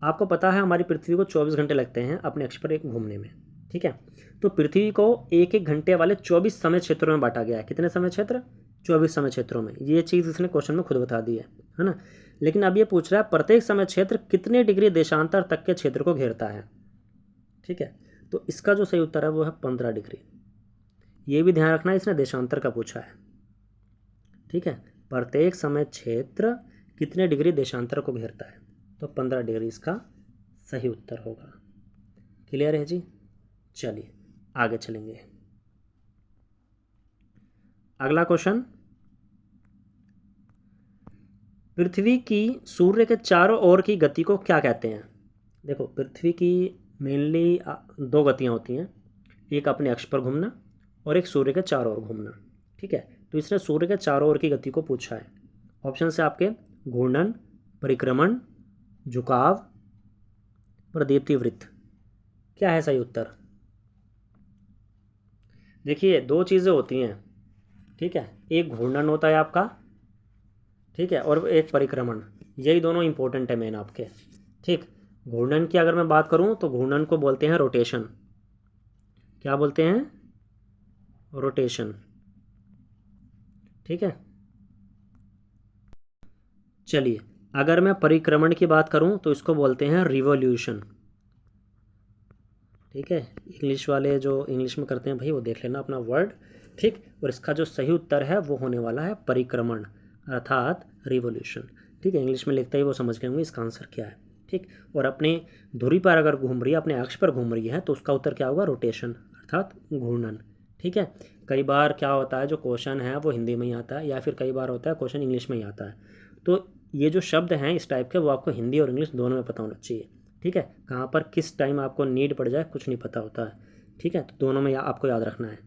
आपको पता है हमारी पृथ्वी को 24 घंटे लगते हैं अपने अक्ष पर एक घूमने में। ठीक है, तो पृथ्वी को 1-1 घंटे वाले 24 समय क्षेत्रों में बांटा गया है। कितने समय क्षेत्र? 24 समय क्षेत्रों में। ये चीज़ इसने क्वेश्चन में खुद बता दी है ना। लेकिन अब ये पूछ रहा है प्रत्येक समय क्षेत्र कितने डिग्री देशांतर तक के क्षेत्र को घेरता है। ठीक है, तो इसका जो सही उत्तर है वो है 15 डिग्री। ये भी ध्यान रखना, इसने देशांतर का पूछा है। ठीक है, प्रत्येक समय क्षेत्र कितने डिग्री देशांतर को घेरता है, तो 15 डिग्री इसका सही उत्तर होगा। क्लियर है जी? चलिए आगे चलेंगे, अगला क्वेश्चन, पृथ्वी की सूर्य के चारों ओर की गति को क्या कहते हैं? देखो पृथ्वी की मेनली 2 गतियाँ होती हैं, एक अपने अक्ष पर घूमना और एक सूर्य के चारों ओर घूमना। ठीक है, तो इसने सूर्य के चारों ओर की गति को पूछा है। ऑप्शन से आपके घूर्णन, परिक्रमण, झुकाव, प्रदीप्ति वृत्त। क्या है सही उत्तर? देखिए 2 चीज़ें होती हैं। ठीक है, एक घूर्णन होता है आपका, ठीक है, और एक परिक्रमण। यही दोनों इंपॉर्टेंट है मेन आपके। ठीक, घूर्णन की अगर मैं बात करूं तो घूर्णन को बोलते हैं रोटेशन। क्या बोलते हैं? रोटेशन। ठीक है, चलिए अगर मैं परिक्रमण की बात करूं तो इसको बोलते हैं रिवॉल्यूशन। ठीक है, इंग्लिश वाले जो इंग्लिश में करते हैं भाई वो देख लेना अपना वर्ड। ठीक, और इसका जो सही उत्तर है वो होने वाला है परिक्रमण, अर्थात रिवॉल्यूशन। ठीक है, इंग्लिश में लिखते ही वो समझ गए होंगे इसका आंसर क्या है। ठीक, और अपने धुरी पर अगर घूम रही है, अपने अक्ष पर घूम रही है, तो उसका उत्तर क्या होगा? रोटेशन, अर्थात घूर्णन। ठीक है, कई बार क्या होता है जो क्वेश्चन है वो हिंदी में ही आता है, या फिर कई बार होता है क्वेश्चन इंग्लिश में ही आता है। तो ये जो शब्द हैं इस टाइप के वो आपको हिंदी और इंग्लिश दोनों में पता होना चाहिए। ठीक है, कहाँ पर किस टाइम आपको नीड पड़ जाए कुछ नहीं पता होता है। ठीक है, तो दोनों में आपको याद रखना है।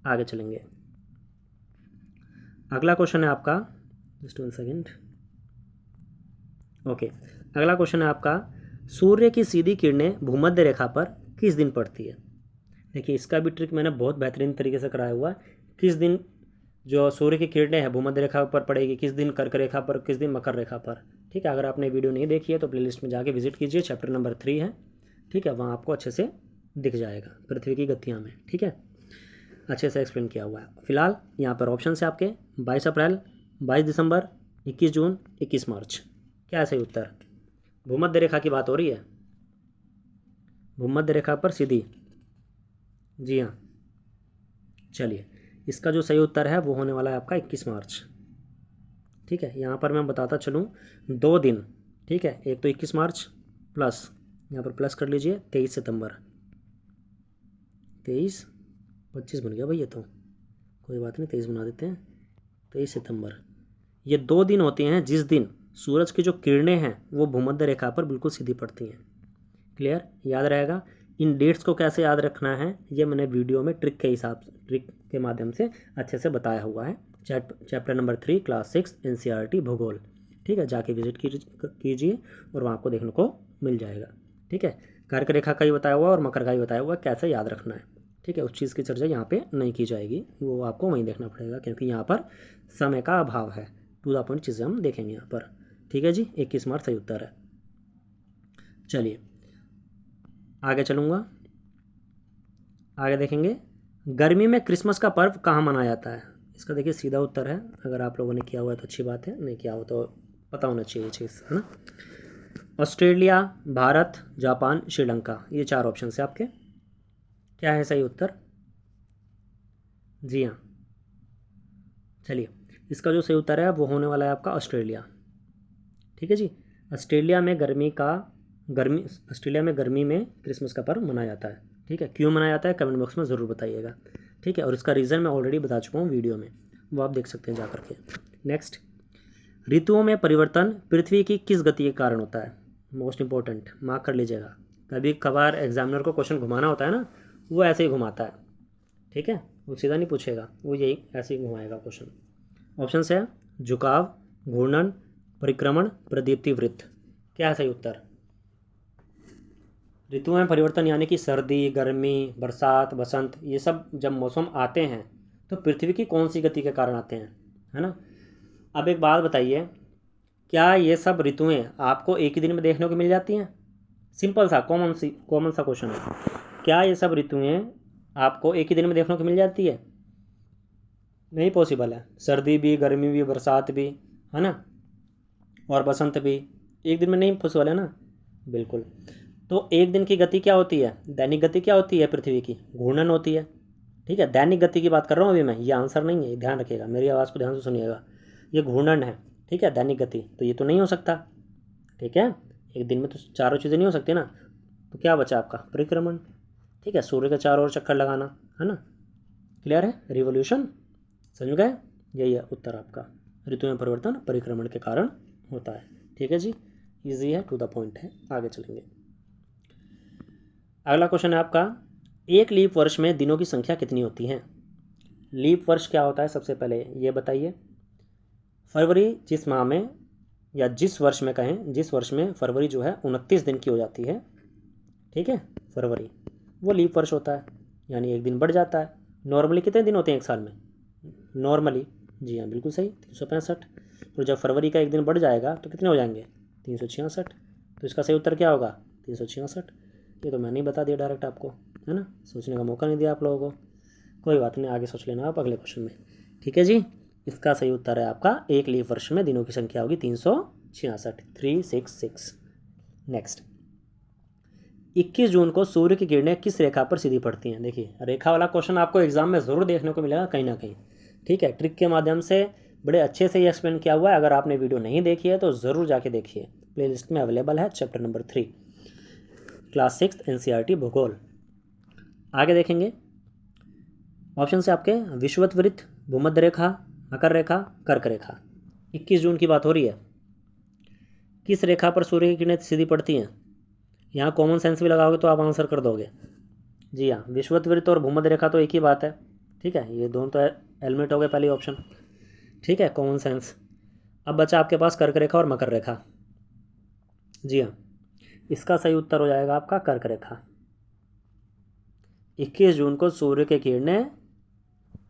आगे चलेंगे, अगला क्वेश्चन है आपका, जस्ट 1 सेकेंड। ओके, अगला क्वेश्चन है आपका, सूर्य की सीधी किरणें भूमध्य रेखा पर किस दिन पड़ती है? देखिए इसका भी ट्रिक मैंने बहुत बेहतरीन तरीके से कराया हुआ है। किस दिन जो सूर्य की किरणें हैं भूमध्य रेखा पर पड़ेगी, किस दिन कर्क रेखा पर, किस दिन मकर रेखा पर। ठीक है, अगर आपने वीडियो नहीं देखी है तो प्लेलिस्ट में जाके विजिट कीजिए, चैप्टर नंबर 3 है। ठीक है, वहाँ आपको अच्छे से दिख जाएगा पृथ्वी की गतियाँ में। ठीक है, अच्छे से एक्सप्लेन किया हुआ है। फिलहाल यहाँ पर ऑप्शन है आपके 22 अप्रैल, 22 दिसंबर, 21 जून, 21 मार्च। क्या है सही उत्तर? भूमध्य रेखा की बात हो रही है, भूमध्य रेखा पर सीधी जी हाँ, चलिए इसका जो सही उत्तर है वो होने वाला है आपका 21 मार्च। ठीक है, यहाँ पर मैं बताता चलूँ 2 दिन, ठीक है, एक तो 21 मार्च प्लस यहाँ पर प्लस कर लीजिए 23 सितंबर, 23 25 बन गया भाई, ये तो कोई बात नहीं 23 बना देते हैं, 23 सितंबर। ये 2 दिन होते हैं जिस दिन सूरज की जो किरणें हैं वो भूमध्य रेखा पर बिल्कुल सीधी पड़ती हैं। क्लियर, याद रहेगा। इन डेट्स को कैसे याद रखना है ये मैंने वीडियो में ट्रिक के माध्यम से अच्छे से बताया हुआ है। चैप्टर नंबर 3 क्लास 6 NCERT भूगोल। ठीक है, जाके विजिट कीजिए और वहाँ आपको देखने को मिल जाएगा। ठीक है, कर्क रेखा का ही बताया हुआ और मकर का ही बताया हुआ कैसे याद रखना है। ठीक है, उस चीज़ की चर्चा यहाँ पे नहीं की जाएगी, वो आपको वहीं देखना पड़ेगा क्योंकि यहाँ पर समय का अभाव है। टू द पॉइंट चीज़ें हम देखेंगे यहाँ पर। ठीक है जी, 21 मार्च सही उत्तर है। चलिए आगे चलूँगा, आगे देखेंगे गर्मी में क्रिसमस का पर्व कहाँ मनाया जाता है। इसका देखिए सीधा उत्तर है, अगर आप लोगों ने किया हुआ है तो अच्छी बात है, नहीं किया हो तो पता होना चाहिए चीज़, है ना। ऑस्ट्रेलिया, भारत, जापान, श्रीलंका, ये 4 ऑप्शन है आपके। क्या है सही उत्तर? जी हाँ, चलिए इसका जो सही उत्तर है वो होने वाला है आपका ऑस्ट्रेलिया। ठीक है जी, ऑस्ट्रेलिया में गर्मी में क्रिसमस का पर्व मनाया जाता है। ठीक है, क्यों मनाया जाता है कमेंट बॉक्स में ज़रूर बताइएगा। ठीक है, और इसका रीज़न मैं ऑलरेडी बता चुका हूँ वीडियो में, वो आप देख सकते हैं जा करके। नेक्स्ट, ऋतुओं में परिवर्तन पृथ्वी की किस गति के कारण होता है। मोस्ट इंपॉर्टेंट, मार्क कर लीजिएगा। कभी कभार एग्जामिनर को क्वेश्चन घुमाना होता है ना, वो ऐसे ही घुमाता है। ठीक है, वो सीधा नहीं पूछेगा, वो यही ऐसे ही घुमाएगा क्वेश्चन। ऑप्शन है झुकाव, घूर्णन, परिक्रमण, प्रदीप्ति वृत्त। क्या है सही उत्तर? ऋतुओं में परिवर्तन यानी कि सर्दी, गर्मी, बरसात, बसंत, ये सब जब मौसम आते हैं तो पृथ्वी की कौन सी गति के कारण आते हैं, है ना। अब एक बात बताइए, क्या ये सब ऋतुएं आपको एक ही दिन में देखने को मिल जाती हैं? सिंपल सा कॉमन सा क्वेश्चन है, क्या ये सब ऋतुएं आपको एक ही दिन में देखने को मिल जाती है? नहीं पॉसिबल है। सर्दी भी, गर्मी भी, बरसात भी, है ना, और बसंत भी एक दिन में नहीं पॉसिबल है ना, बिल्कुल। तो एक दिन की गति क्या होती है, दैनिक गति क्या होती है पृथ्वी की, घूर्णन होती है। ठीक है, दैनिक गति की बात कर रहा हूँ अभी मैं, ये आंसर नहीं है, ध्यान रखिएगा, मेरी आवाज़ को ध्यान से सुनिएगा। ये घूर्णन है, ठीक है, दैनिक गति, तो ये तो नहीं हो सकता। ठीक है, एक दिन में तो चारों चीज़ें नहीं हो सकती ना, तो क्या बचा आपका, परिक्रमण। ठीक है, सूर्य के चारों ओर चक्कर लगाना, है ना। क्लियर है, रिवोल्यूशन, समझ गए। यही है उत्तर आपका, ऋतु में परिवर्तन परिक्रमण के कारण होता है। ठीक है जी, इजी है, टू द पॉइंट है। आगे चलेंगे, अगला क्वेश्चन है आपका, एक लीप वर्ष में दिनों की संख्या कितनी होती है। लीप वर्ष क्या होता है सबसे पहले ये बताइए। फरवरी जिस माह में या जिस वर्ष में कहें, जिस वर्ष में फरवरी जो है 29 दिन की हो जाती है, ठीक है, फरवरी, वो लीप वर्ष होता है, यानी एक दिन बढ़ जाता है। नॉर्मली कितने दिन होते हैं एक साल में, नॉर्मली, जी हाँ बिल्कुल सही, 365। तो जब फरवरी का एक दिन बढ़ जाएगा तो कितने हो जाएंगे, 366। तो इसका सही उत्तर क्या होगा, 366। ये तो मैंने ही बता दिया डायरेक्ट आपको, है ना, सोचने का मौका नहीं दिया आप लोगों को। कोई बात नहीं, आगे सोच लेना आप अगले क्वेश्चन में। ठीक है जी, इसका सही उत्तर है आपका, एक लीप वर्ष में दिनों की संख्या होगी 366, 366। नेक्स्ट, 21 जून को सूर्य की किरणें किस रेखा पर सीधी पड़ती हैं। देखिए रेखा वाला क्वेश्चन आपको एग्जाम में ज़रूर देखने को मिलेगा कहीं ना कहीं। ठीक है, ट्रिक के माध्यम से बड़े अच्छे से ये एक्सप्लेन किया हुआ है। अगर आपने वीडियो नहीं देखी है तो ज़रूर जाके देखिए, प्लेलिस्ट में अवेलेबल है, चैप्टर नंबर 3 क्लास 6 NCERT भूगोल। आगे देखेंगे, ऑप्शन से आपके विषुवत वृत्त, भूमध्य रेखा, मकर रेखा, कर्क रेखा। 21 जून की बात हो रही है, किस रेखा पर सूर्य की किरणें सीधी पड़ती हैं। यहाँ कॉमन सेंस भी लगाओगे तो आप आंसर कर दोगे। जी हाँ, विषुवत वृत्त और भूमध्य रेखा तो एक ही बात है। ठीक है, ये दोनों तो एलिमिनेट हो गए पहले ऑप्शन। ठीक है, कॉमन सेंस। अब बचा आपके पास कर्क रेखा और मकर रेखा। जी हाँ, इसका सही उत्तर हो जाएगा आपका कर्क रेखा। 21 जून को सूर्य की किरणें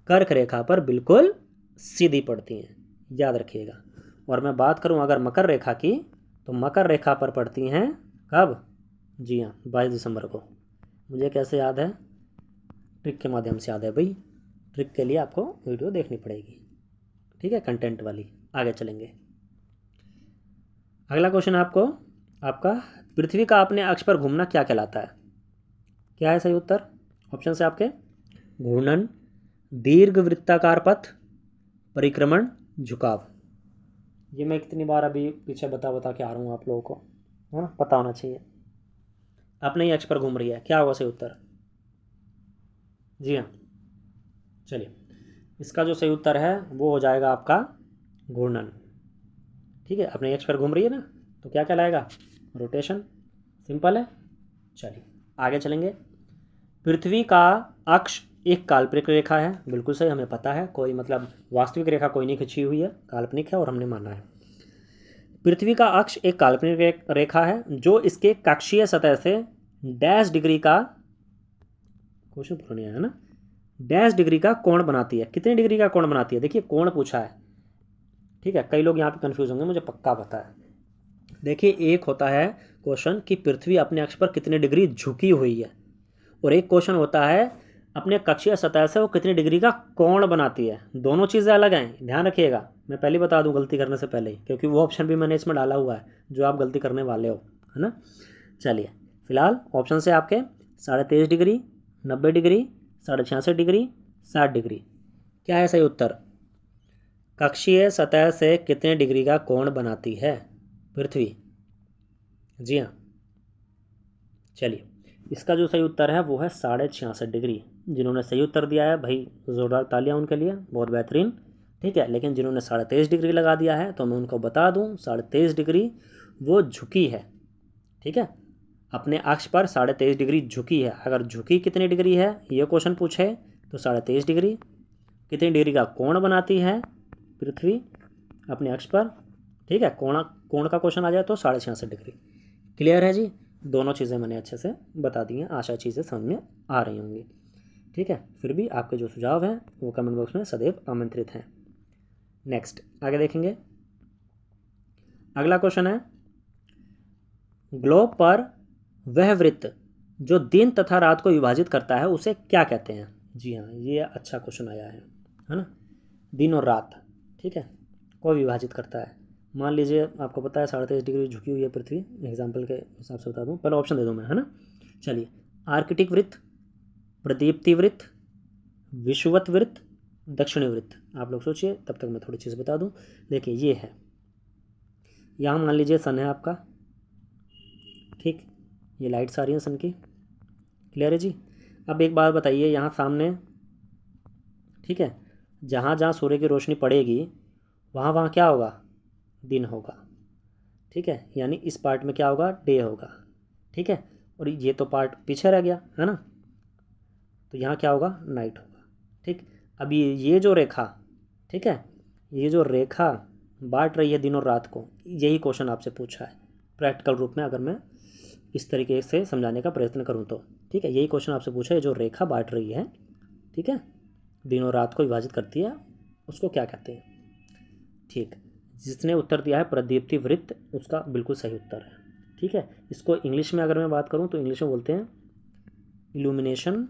कर्क रेखा पर बिल्कुल सीधी पड़ती हैं, याद रखिएगा। और मैं बात करूं अगर मकर रेखा की, तो मकर रेखा पर पड़ती हैं कब, जी हाँ 22 दिसंबर को। मुझे कैसे याद है, ट्रिक के माध्यम से याद है भाई, ट्रिक के लिए आपको वीडियो देखनी पड़ेगी। ठीक है, कंटेंट वाली। आगे चलेंगे, अगला क्वेश्चन है आपका पृथ्वी का अपने अक्ष पर घूमना क्या कहलाता है। क्या है सही उत्तर, ऑप्शन से आपके घूर्णन, दीर्घ वृत्ताकार पथ, परिक्रमण, झुकाव। ये मैं कितनी बार अभी पीछे बता के आ रहा हूँ आप लोगों को, है ना, पता होना चाहिए। अपने ही अक्ष पर घूम रही है, क्या होगा सही उत्तर? जी हाँ, चलिए इसका जो सही उत्तर है वो हो जाएगा आपका घूर्णन। ठीक है, अपने अक्ष पर घूम रही है ना, तो क्या कहलाएगा? रोटेशन। सिंपल है। चलिए आगे चलेंगे। पृथ्वी का अक्ष एक काल्पनिक रेखा है, बिल्कुल सही, हमें पता है, कोई मतलब वास्तविक रेखा कोई नहीं खींची हुई है, काल्पनिक है और हमने माना है। पृथ्वी का अक्ष एक काल्पनिक रेखा है जो इसके कक्षीय सतह से डैश डिग्री का, क्वेश्चन पूरा नहीं आया ना, डैश डिग्री का कोण बनाती है। कितने डिग्री का कोण बनाती है? देखिए कोण पूछा है, ठीक है, कई लोग यहाँ पे कंफ्यूज होंगे, मुझे पक्का पता है। देखिए एक होता है क्वेश्चन कि पृथ्वी अपने अक्ष पर कितने डिग्री झुकी हुई है, और एक क्वेश्चन होता है अपने कक्षीय सतह से वो कितनी डिग्री का कोण बनाती है। दोनों चीज़ें अलग हैं, ध्यान रखिएगा। मैं पहले बता दूं गलती करने से पहले ही, क्योंकि वो ऑप्शन भी मैंने इसमें डाला हुआ है जो आप गलती करने वाले हो, है ना। चलिए फिलहाल ऑप्शन से आपके 23.5 डिग्री, 90 डिग्री, 66.5 डिग्री, 60 डिग्री। क्या है सही उत्तर? कक्षीय सतह से कितने डिग्री का कोण बनाती है पृथ्वी? जी हाँ, चलिए इसका जो सही उत्तर है वो है 66.5 डिग्री। जिन्होंने सही उत्तर दिया है भाई ज़ोरदार तालियां उनके लिए, बहुत बेहतरीन। ठीक है, लेकिन जिन्होंने 23.5 डिग्री लगा दिया है तो मैं उनको बता दूं 23.5 डिग्री वो झुकी है। ठीक है, अपने अक्ष पर 23.5 डिग्री झुकी है। अगर झुकी कितनी डिग्री है ये क्वेश्चन पूछे तो 23.5 डिग्री। कितनी डिग्री का कोण बनाती है पृथ्वी अपने अक्ष पर? ठीक है, कोण का क्वेश्चन आ जाए तो 66.5 डिग्री। क्लियर है जी? दोनों चीज़ें मैंने अच्छे से बता दी हैं, आशा चीज़ें समझ में आ रही होंगी। ठीक है, फिर भी आपके जो सुझाव हैं वो कमेंट बॉक्स में सदैव आमंत्रित हैं। नेक्स्ट आगे देखेंगे। अगला क्वेश्चन है, ग्लोब पर वह वृत्त जो दिन तथा रात को विभाजित करता है उसे क्या कहते हैं? जी हाँ, ये अच्छा क्वेश्चन आया है ना, दिन और रात, ठीक है, को विभाजित करता है। मान लीजिए आपको पता है 23.5 डिग्री झुकी हुई है पृथ्वी, एग्जाम्पल के हिसाब से बता दूं, पहले ऑप्शन दे दूं मैं, है ना। चलिए, आर्कटिक वृत्त, प्रदीप्ति वृत्त, विषुवत वृत्त, दक्षिणी वृत्त। आप लोग सोचिए, तब तक मैं थोड़ी चीज़ बता दूं। देखिए ये है, यहाँ मान लीजिए सन है आपका, ठीक, ये लाइट्स आ रही हैं सन की, क्लियर है जी। अब एक बात बताइए, यहाँ सामने, ठीक है, जहाँ जहाँ सूर्य की रोशनी पड़ेगी वहाँ क्या होगा? दिन होगा। ठीक है, यानी इस पार्ट में क्या होगा? डे होगा। ठीक है, और ये तो पार्ट पीछे रह गया, है ना, तो यहाँ क्या होगा? नाइट होगा। ठीक, अब ये जो रेखा, ठीक है, ये जो रेखा बांट रही है दिन और रात को, यही क्वेश्चन आपसे पूछा है प्रैक्टिकल रूप में, अगर मैं इस तरीके से समझाने का प्रयत्न करूँ तो। ठीक है, यही क्वेश्चन आपसे पूछा है, जो रेखा बांट रही है, ठीक है, दिन और रात को विभाजित करती है, उसको क्या कहते हैं? ठीक, जिसने उत्तर दिया है प्रदीप्ति वृत्त, उसका बिल्कुल सही उत्तर है। ठीक है, इसको इंग्लिश में अगर मैं बात करूं तो इंग्लिश में बोलते हैं इल्यूमिनेशन,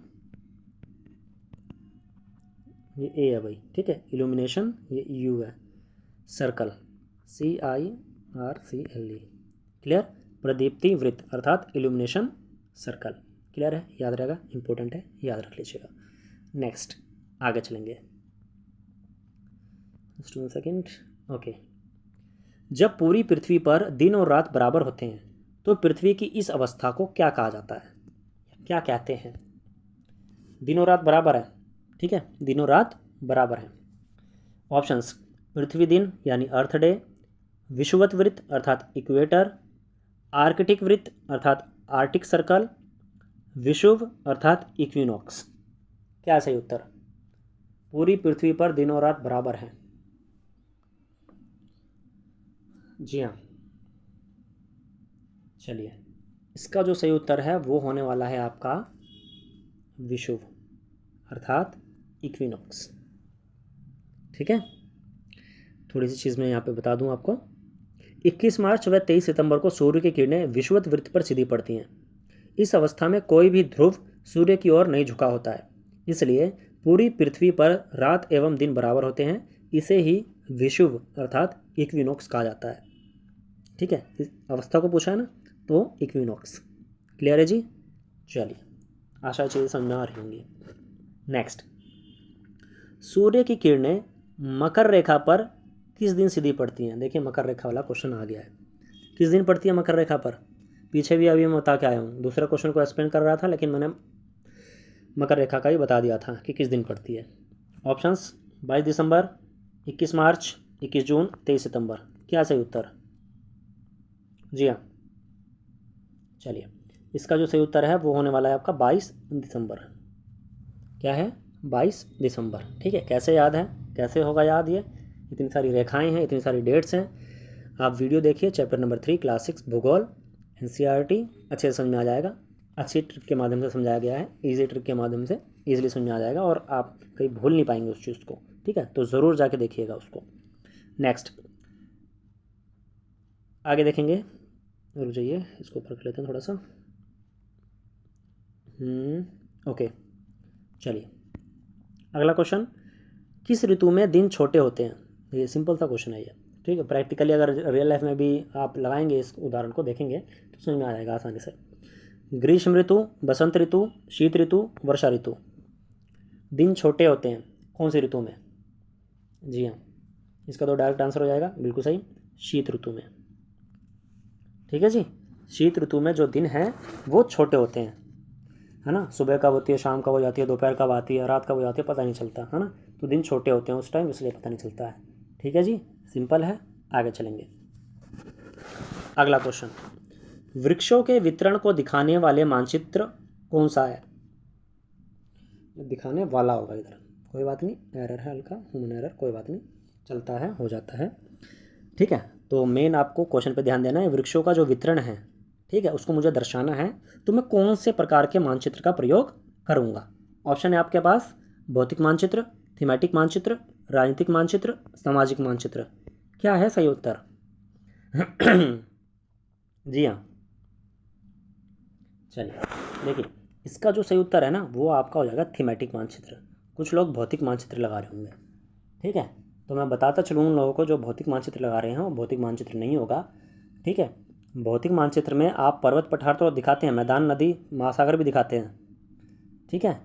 ये ए है भाई, ठीक है, इल्यूमिनेशन ये यू है, सर्कल CIRCLE, क्लियर, प्रदीप्ति वृत्त अर्थात इल्यूमिनेशन सर्कल। क्लियर है, याद रहेगा, इंपॉर्टेंट है, याद रख लीजिएगा। नेक्स्ट आगे चलेंगे, जस्ट 1 सेकेंड। ओके, जब पूरी पृथ्वी पर दिन और रात बराबर होते हैं तो पृथ्वी की इस अवस्था को क्या कहा जाता है? क्या कहते हैं? दिन और रात बराबर है, ठीक है, दिन और रात बराबर है। ऑप्शंस, पृथ्वी दिन यानी अर्थ डे, विषुवत वृत्त अर्थात इक्वेटर, आर्कटिक वृत्त अर्थात आर्टिक सर्कल, विषुव अर्थात इक्विनॉक्स। क्या सही उत्तर? पूरी पृथ्वी पर दिन और रात बराबर है। जी हाँ, चलिए इसका जो सही उत्तर है वो होने वाला है आपका विषुव अर्थात इक्विनॉक्स। ठीक है, थोड़ी सी चीज़ मैं यहाँ पे बता दूँ आपको। 21 मार्च व 23 सितंबर को सूर्य की किरणें विषुवत वृत्त पर सीधी पड़ती हैं। इस अवस्था में कोई भी ध्रुव सूर्य की ओर नहीं झुका होता है, इसलिए पूरी पृथ्वी पर रात एवं दिन बराबर होते हैं। इसे ही विषुव अर्थात इक्विनॉक्स कहा जाता है। ठीक है, इस अवस्था को पूछा है ना, तो इक्विनॉक्स। क्लियर है जी? चलिए, आशा चीज़ें समझ में आ रही होंगी। नेक्स्ट, सूर्य की किरणें मकर रेखा पर किस दिन सीधी पड़ती हैं? देखिए मकर रेखा वाला क्वेश्चन आ गया है। किस दिन पड़ती है मकर रेखा पर? पीछे भी अभी मैं बता के आया हूँ, दूसरे क्वेश्चन को एक्सप्लेन कर रहा था लेकिन मैंने मकर रेखा का ही बता दिया था कि किस दिन पड़ती है। ऑप्शंस 22 दिसंबर, 21 मार्च, 21 जून, 23 सितंबर। क्या सही उत्तर? जी हाँ, चलिए इसका जो सही उत्तर है वो होने वाला है आपका 22 दिसंबर। क्या है? 22 दिसंबर। ठीक है, कैसे याद है, कैसे होगा याद? ये इतनी सारी रेखाएं हैं, इतनी सारी डेट्स हैं। आप वीडियो देखिए, चैप्टर नंबर 3 क्लास 6 भूगोल NCERT, अच्छे से समझ में आ जाएगा। अच्छी ट्रिक के माध्यम से समझाया गया है, ईजी ट्रिक के माध्यम से ईजिली समझ में आ जाएगा और आप कहीं भूल नहीं पाएंगे उस चीज़ को। ठीक है, तो ज़रूर जाके देखिएगा उसको। नेक्स्ट आगे देखेंगे, रुक जाइए इसको ऊपर कर लेते हैं थोड़ा सा। ओके, चलिए अगला क्वेश्चन, किस ऋतु में दिन छोटे होते हैं? ये सिंपल सा क्वेश्चन है ये। ठीक है, प्रैक्टिकली अगर रियल लाइफ में भी आप लगाएंगे, इस उदाहरण को देखेंगे तो समझ में आ जाएगा आसानी से। ग्रीष्म ऋतु, बसंत ऋतु, शीत ऋतु, वर्षा ऋतु। दिन छोटे होते हैं कौन सी ऋतु में? जी हाँ, इसका तो डायरेक्ट आंसर हो जाएगा, बिल्कुल सही, शीत ऋतु में। ठीक है जी, शीत ऋतु में जो दिन हैं वो छोटे होते हैं, है ना। सुबह कब होती है, शाम कब हो जाती है, दोपहर कब आती है, रात कब हो जाती है, पता नहीं चलता, है ना। तो दिन छोटे होते हैं उस टाइम, इसलिए पता नहीं चलता है। ठीक है जी, सिंपल है। आगे चलेंगे, अगला क्वेश्चन, वृक्षों के वितरण को दिखाने वाले मानचित्र कौन सा है? दिखाने वाला होगा इधर, कोई बात नहीं, एरर है हल्का, ह्यूमन एरर, कोई बात नहीं, चलता है, हो जाता है। ठीक है, तो मेन आपको क्वेश्चन पे ध्यान देना है, वृक्षों का जो वितरण है, ठीक है, उसको मुझे दर्शाना है, तो मैं कौन से प्रकार के मानचित्र का प्रयोग करूँगा? ऑप्शन है आपके पास, भौतिक मानचित्र, थीमेटिक मानचित्र, राजनीतिक मानचित्र, सामाजिक मानचित्र। क्या है सही उत्तर? जी हाँ, चलिए देखिए, इसका जो सही उत्तर है ना वो आपका हो जाएगा थीमेटिक मानचित्र। कुछ लोग भौतिक मानचित्र लगा रहे होंगे, ठीक है, तो मैं बताता चलूँ उन लोगों को जो भौतिक मानचित्र लगा रहे हैं वो भौतिक मानचित्र नहीं होगा। ठीक है, भौतिक मानचित्र में आप पर्वत पठार तो दिखाते हैं, मैदान, नदी, महासागर भी दिखाते हैं, ठीक है,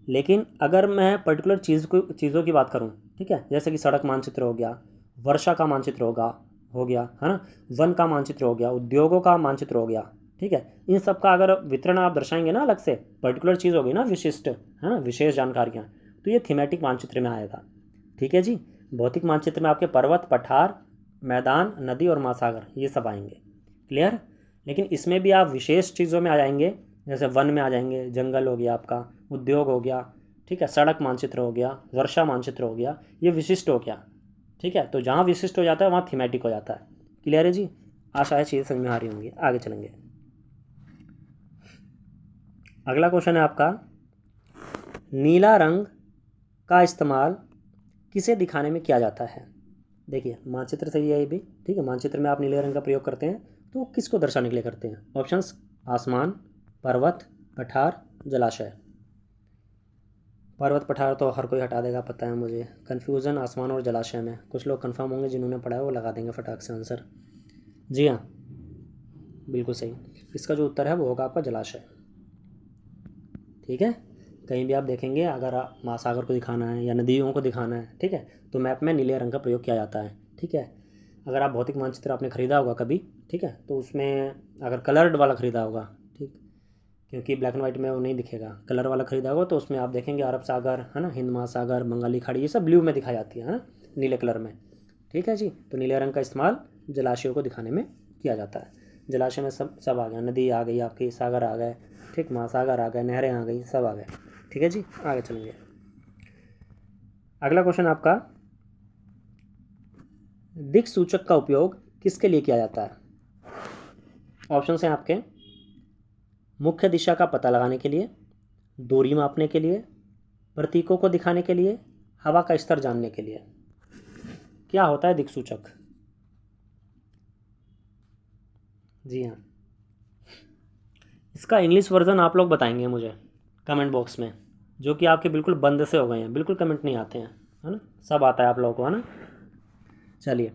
लेकिन अगर मैं पर्टिकुलर चीज़ों की बात करूँ, ठीक है, जैसे कि सड़क मानचित्र हो गया, वर्षा का मानचित्र हो गया, है ना, वन का मानचित्र हो गया, उद्योगों का मानचित्र हो गया, ठीक है, इन सब का अगर वितरण आप दर्शाएंगे ना अलग से, पर्टिकुलर चीज़ होगी ना, विशिष्ट, है ना, विशेष जानकारियाँ, तो ये थीमेटिक मानचित्र में आएगा। ठीक है जी, भौतिक मानचित्र में आपके पर्वत, पठार, मैदान, नदी और महासागर ये सब आएंगे। क्लियर? लेकिन इसमें भी आप विशेष चीज़ों में आ जाएंगे, जैसे वन में आ जाएंगे, जंगल हो गया आपका, उद्योग हो गया, ठीक है, सड़क मानचित्र हो गया, वर्षा मानचित्र हो गया, ये विशिष्ट हो गया। ठीक है, तो जहाँ विशिष्ट हो जाता है वहाँ थीमेटिक हो जाता है। क्लियर है जी? आशा है चीज़ें समझ में आ रही होंगी। आगे चलेंगे, अगला क्वेश्चन है आपका, नीला रंग का इस्तेमाल किसे दिखाने में किया जाता है? देखिए मानचित्र सही है ये भी, ठीक है, मानचित्र में आप नीले रंग का प्रयोग करते हैं तो किसको दर्शाने के लिए करते हैं? ऑप्शंस, आसमान, पर्वत, पठार, जलाशय। पर्वत पठार तो हर कोई हटा देगा, पता है मुझे, कन्फ्यूज़न आसमान और जलाशय में। कुछ लोग कंफर्म होंगे जिन्होंने पढ़ा है वो लगा देंगे फटाक से आंसर। जी हाँ, बिल्कुल सही, इसका जो उत्तर है वो होगा आपका जलाशय। ठीक है, कहीं भी आप देखेंगे अगर आप महासागर को दिखाना है या नदियों को दिखाना है, ठीक है, तो मैप में नीले रंग का प्रयोग किया जाता है। ठीक है, अगर आप भौतिक मानचित्र आपने ख़रीदा होगा कभी, ठीक है, तो उसमें अगर कलर्ड वाला ख़रीदा होगा, ठीक, क्योंकि ब्लैक एंड वाइट में वो नहीं दिखेगा, कलर वाला ख़रीदा होगा तो उसमें आप देखेंगे अरब सागर, है ना, हिंद महासागर, बंगाली खाड़ी, ये सब ब्लू में दिखाई जाती है ना, नीले कलर में। ठीक है जी, तो नीले रंग का इस्तेमाल जलाशयों को दिखाने में किया जाता है। जलाशय में सब आ गया, नदी आ गई आपकी, सागर आ गए, ठीक, महासागर आ गए, नहरें आ गई, सब आ गए। ठीक है जी, आगे चलेंगे, अगला क्वेश्चन आपका, दिक् सूचक का उपयोग किसके लिए किया जाता है? ऑप्शन हैं आपके, मुख्य दिशा का पता लगाने के लिए, दूरी मापने के लिए, प्रतीकों को दिखाने के लिए, हवा का स्तर जानने के लिए। क्या होता है दिक्सूचक? जी हाँ, इसका इंग्लिश वर्जन आप लोग बताएंगे मुझे कमेंट बॉक्स में, जो कि आपके बिल्कुल बंद से हो गए हैं, बिल्कुल कमेंट नहीं आते हैं, है ना, सब आता है आप लोगों को, है ना। चलिए,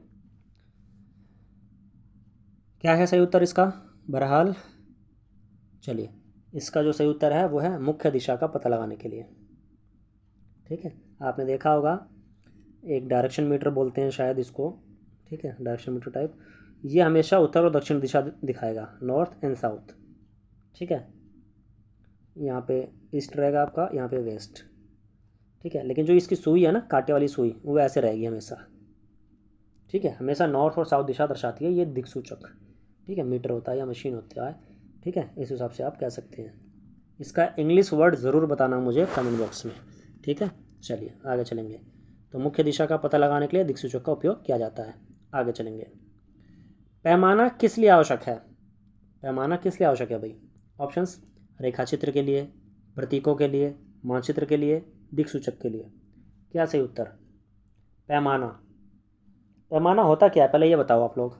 क्या है सही उत्तर इसका? बहरहाल चलिए, इसका जो सही उत्तर है वो है मुख्य दिशा का पता लगाने के लिए। ठीक है, आपने देखा होगा एक डायरेक्शन मीटर बोलते हैं शायद इसको, ठीक है, डायरेक्शन मीटर टाइप। ये हमेशा उत्तर और दक्षिण दिशा दिखाएगा, नॉर्थ एंड साउथ, ठीक है। यहाँ पे ईस्ट रहेगा आपका, यहाँ पे वेस्ट, ठीक है। लेकिन जो इसकी सुई है ना, कांटे वाली सुई, वो ऐसे रहेगी हमेशा, ठीक है। हमेशा नॉर्थ और साउथ दिशा दर्शाती है ये दिक्सूचक, ठीक है। मीटर होता है या मशीन होता है, ठीक है, इस हिसाब से आप कह सकते हैं। इसका इंग्लिश वर्ड ज़रूर बताना मुझे कमेंट बॉक्स में, ठीक है। चलिए आगे चलेंगे। तो मुख्य दिशा का पता लगाने के लिए दिक्सूचक का उपयोग किया जाता है। आगे चलेंगे। पैमाना किस लिए आवश्यक है? पैमाना किस लिए आवश्यक है भाई? ऑप्शंस, रेखाचित्र के लिए, प्रतीकों के लिए, मानचित्र के लिए, दिक्सूचक के लिए। क्या सही उत्तर? पैमाना। पैमाना होता क्या है पहले ये बताओ आप लोग,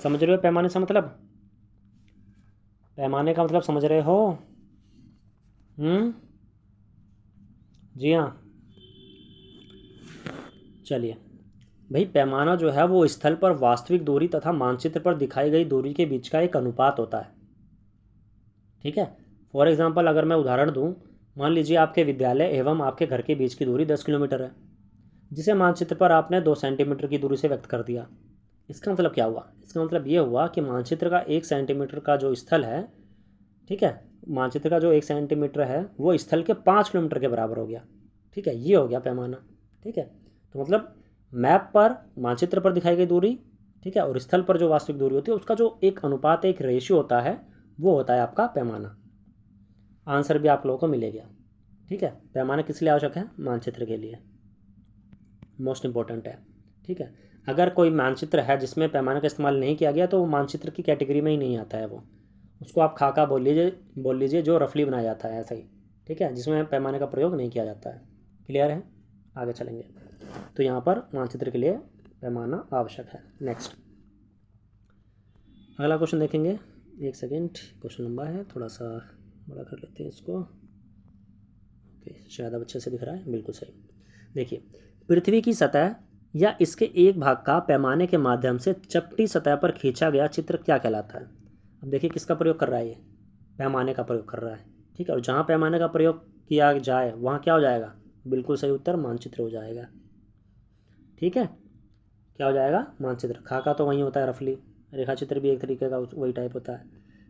समझ रहे हो पैमाने से मतलब? पैमाने का मतलब समझ रहे हो? जी हाँ। चलिए भाई, पैमाना जो है वो स्थल पर वास्तविक दूरी तथा मानचित्र पर दिखाई गई दूरी के बीच का एक अनुपात होता है, ठीक है। फॉर एग्जांपल अगर मैं उदाहरण दूं, मान लीजिए आपके विद्यालय एवं आपके घर के बीच की दूरी 10 किलोमीटर है, जिसे मानचित्र पर आपने 2 सेंटीमीटर की दूरी से व्यक्त कर दिया। इसका मतलब क्या हुआ? इसका मतलब ये हुआ कि मानचित्र का 1 सेंटीमीटर का जो स्थल है, ठीक है, मानचित्र का जो 1 सेंटीमीटर है वो स्थल के 5 किलोमीटर के बराबर हो गया, ठीक है। ये हो गया पैमाना, ठीक है। तो मतलब मैप पर, मानचित्र पर दिखाई गई दूरी, ठीक है, और स्थल पर जो वास्तविक दूरी होती है उसका जो एक अनुपात, एक रेशियो होता है, वो होता है आपका पैमाना। आंसर भी आप लोगों को मिलेगा, ठीक है। पैमाना किस लिए आवश्यक है? मानचित्र के लिए, मोस्ट इंपॉर्टेंट है, ठीक है। अगर कोई मानचित्र है जिसमें पैमाने का इस्तेमाल नहीं किया गया तो वो मानचित्र की कैटेगरी में ही नहीं आता है, वो उसको आप खाका बोल लीजिए जो रफली बनाया जाता है, ऐसा ही, ठीक है, जिसमें पैमाने का प्रयोग नहीं किया जाता है। क्लियर है? आगे चलेंगे। तो यहाँ पर मानचित्र के लिए पैमाना आवश्यक है। नेक्स्ट, अगला क्वेश्चन देखेंगे। एक सेकेंड, क्वेश्चन लंबा है, थोड़ा सा बड़ा कर लेते हैं इसको। ओके, शायद अब अच्छे से दिख रहा है, बिल्कुल सही। देखिए, पृथ्वी की सतह या इसके एक भाग का पैमाने के माध्यम से चपटी सतह पर खींचा गया चित्र क्या कहलाता है? अब देखिए किसका प्रयोग कर रहा है ये? पैमाने का प्रयोग कर रहा है, ठीक है। और जहाँ पैमाने का प्रयोग किया जाए वहाँ क्या हो जाएगा? बिल्कुल सही उत्तर मानचित्र हो जाएगा, ठीक है। क्या हो जाएगा? मानचित्र। खाका तो वहीं होता है रफली, रेखाचित्र भी एक तरीके का वही टाइप होता है।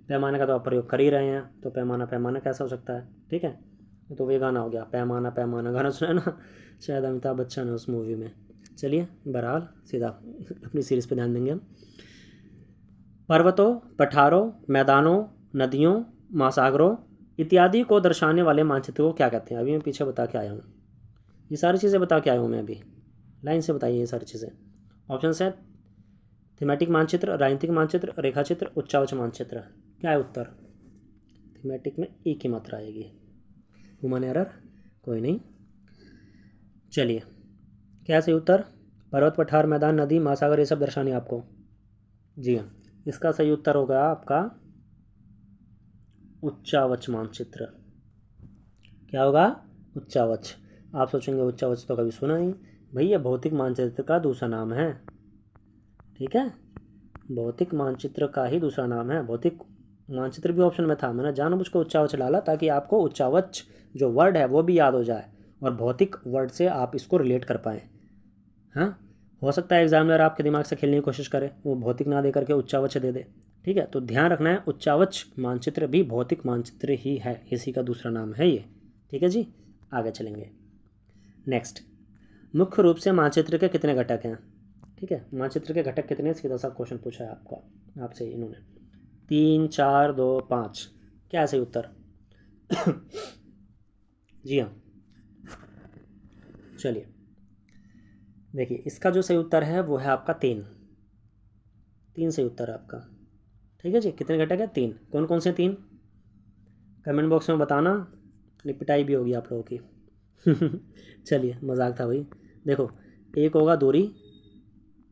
पैमाने का तो आप प्रयोग कर ही रहे हैं, तो पैमाना पैमाना कैसा हो सकता है, ठीक है। तो वे गाना हो गया, पैमाना पैमाना, गाना सुना है ना, शायद अमिताभ बच्चन है उस मूवी में। चलिए बहरहाल सीधा अपनी सीरीज़ पे ध्यान देंगे हम। पर्वतों, पठारों, मैदानों, नदियों, महासागरों इत्यादि को दर्शाने वाले मानचित्र को क्या कहते हैं? अभी मैं पीछे बता के आया हूँ, ये सारी चीज़ें बता के आया हूँ मैं अभी, लाइन से बताइए ये सारी चीज़ें। ऑप्शन है थीमेटिक मानचित्र, राजनीतिक मानचित्र, रेखाचित्र, उच्चावच मानचित्र। क्या है उत्तर? थीमेटिक में एक ही मात्रा आएगी, ह्यूमन एरर, कोई नहीं। चलिए, क्या सही उत्तर? पर्वत, पठार, मैदान, नदी, महासागर, ये सब दर्शाने आपको। जी हाँ, इसका सही उत्तर होगा आपका उच्चावच मानचित्र। क्या होगा? उच्चावच। आप सोचेंगे उच्चावच तो कभी सुना नहीं, भैया भौतिक मानचित्र का दूसरा नाम है, ठीक है। भौतिक मानचित्र का ही दूसरा नाम है। भौतिक मानचित्र भी ऑप्शन में था, मैंने जानबूझकर उच्चावच डाला ताकि आपको उच्चावच जो वर्ड है वो भी याद हो जाए और भौतिक वर्ड से आप इसको रिलेट कर पाएँ। हाँ, हो सकता है एग्जामिनर आपके दिमाग से खेलने की कोशिश करे, वो भौतिक ना दे करके उच्चावच दे दे, ठीक है। तो ध्यान रखना है, उच्चावच मानचित्र भी भौतिक मानचित्र ही है, इसी का दूसरा नाम है ये, ठीक है जी। आगे चलेंगे। नेक्स्ट, मुख्य रूप से मानचित्र के कितने घटक हैं? ठीक है, मानचित्र के घटक कितने, सीधा सा क्वेश्चन पूछा है आपसे इन्होंने। 3, 4, 2, 5। क्या है सही उत्तर? जी हाँ, चलिए देखिए, इसका जो सही उत्तर है वो है आपका 3 सही उत्तर है आपका, ठीक है जी। कितने घटक है? 3। कौन कौन से 3? कमेंट बॉक्स में बताना, पिटाई भी होगी आप लोगों की। चलिए मजाक था भाई। देखो, एक होगा दूरी,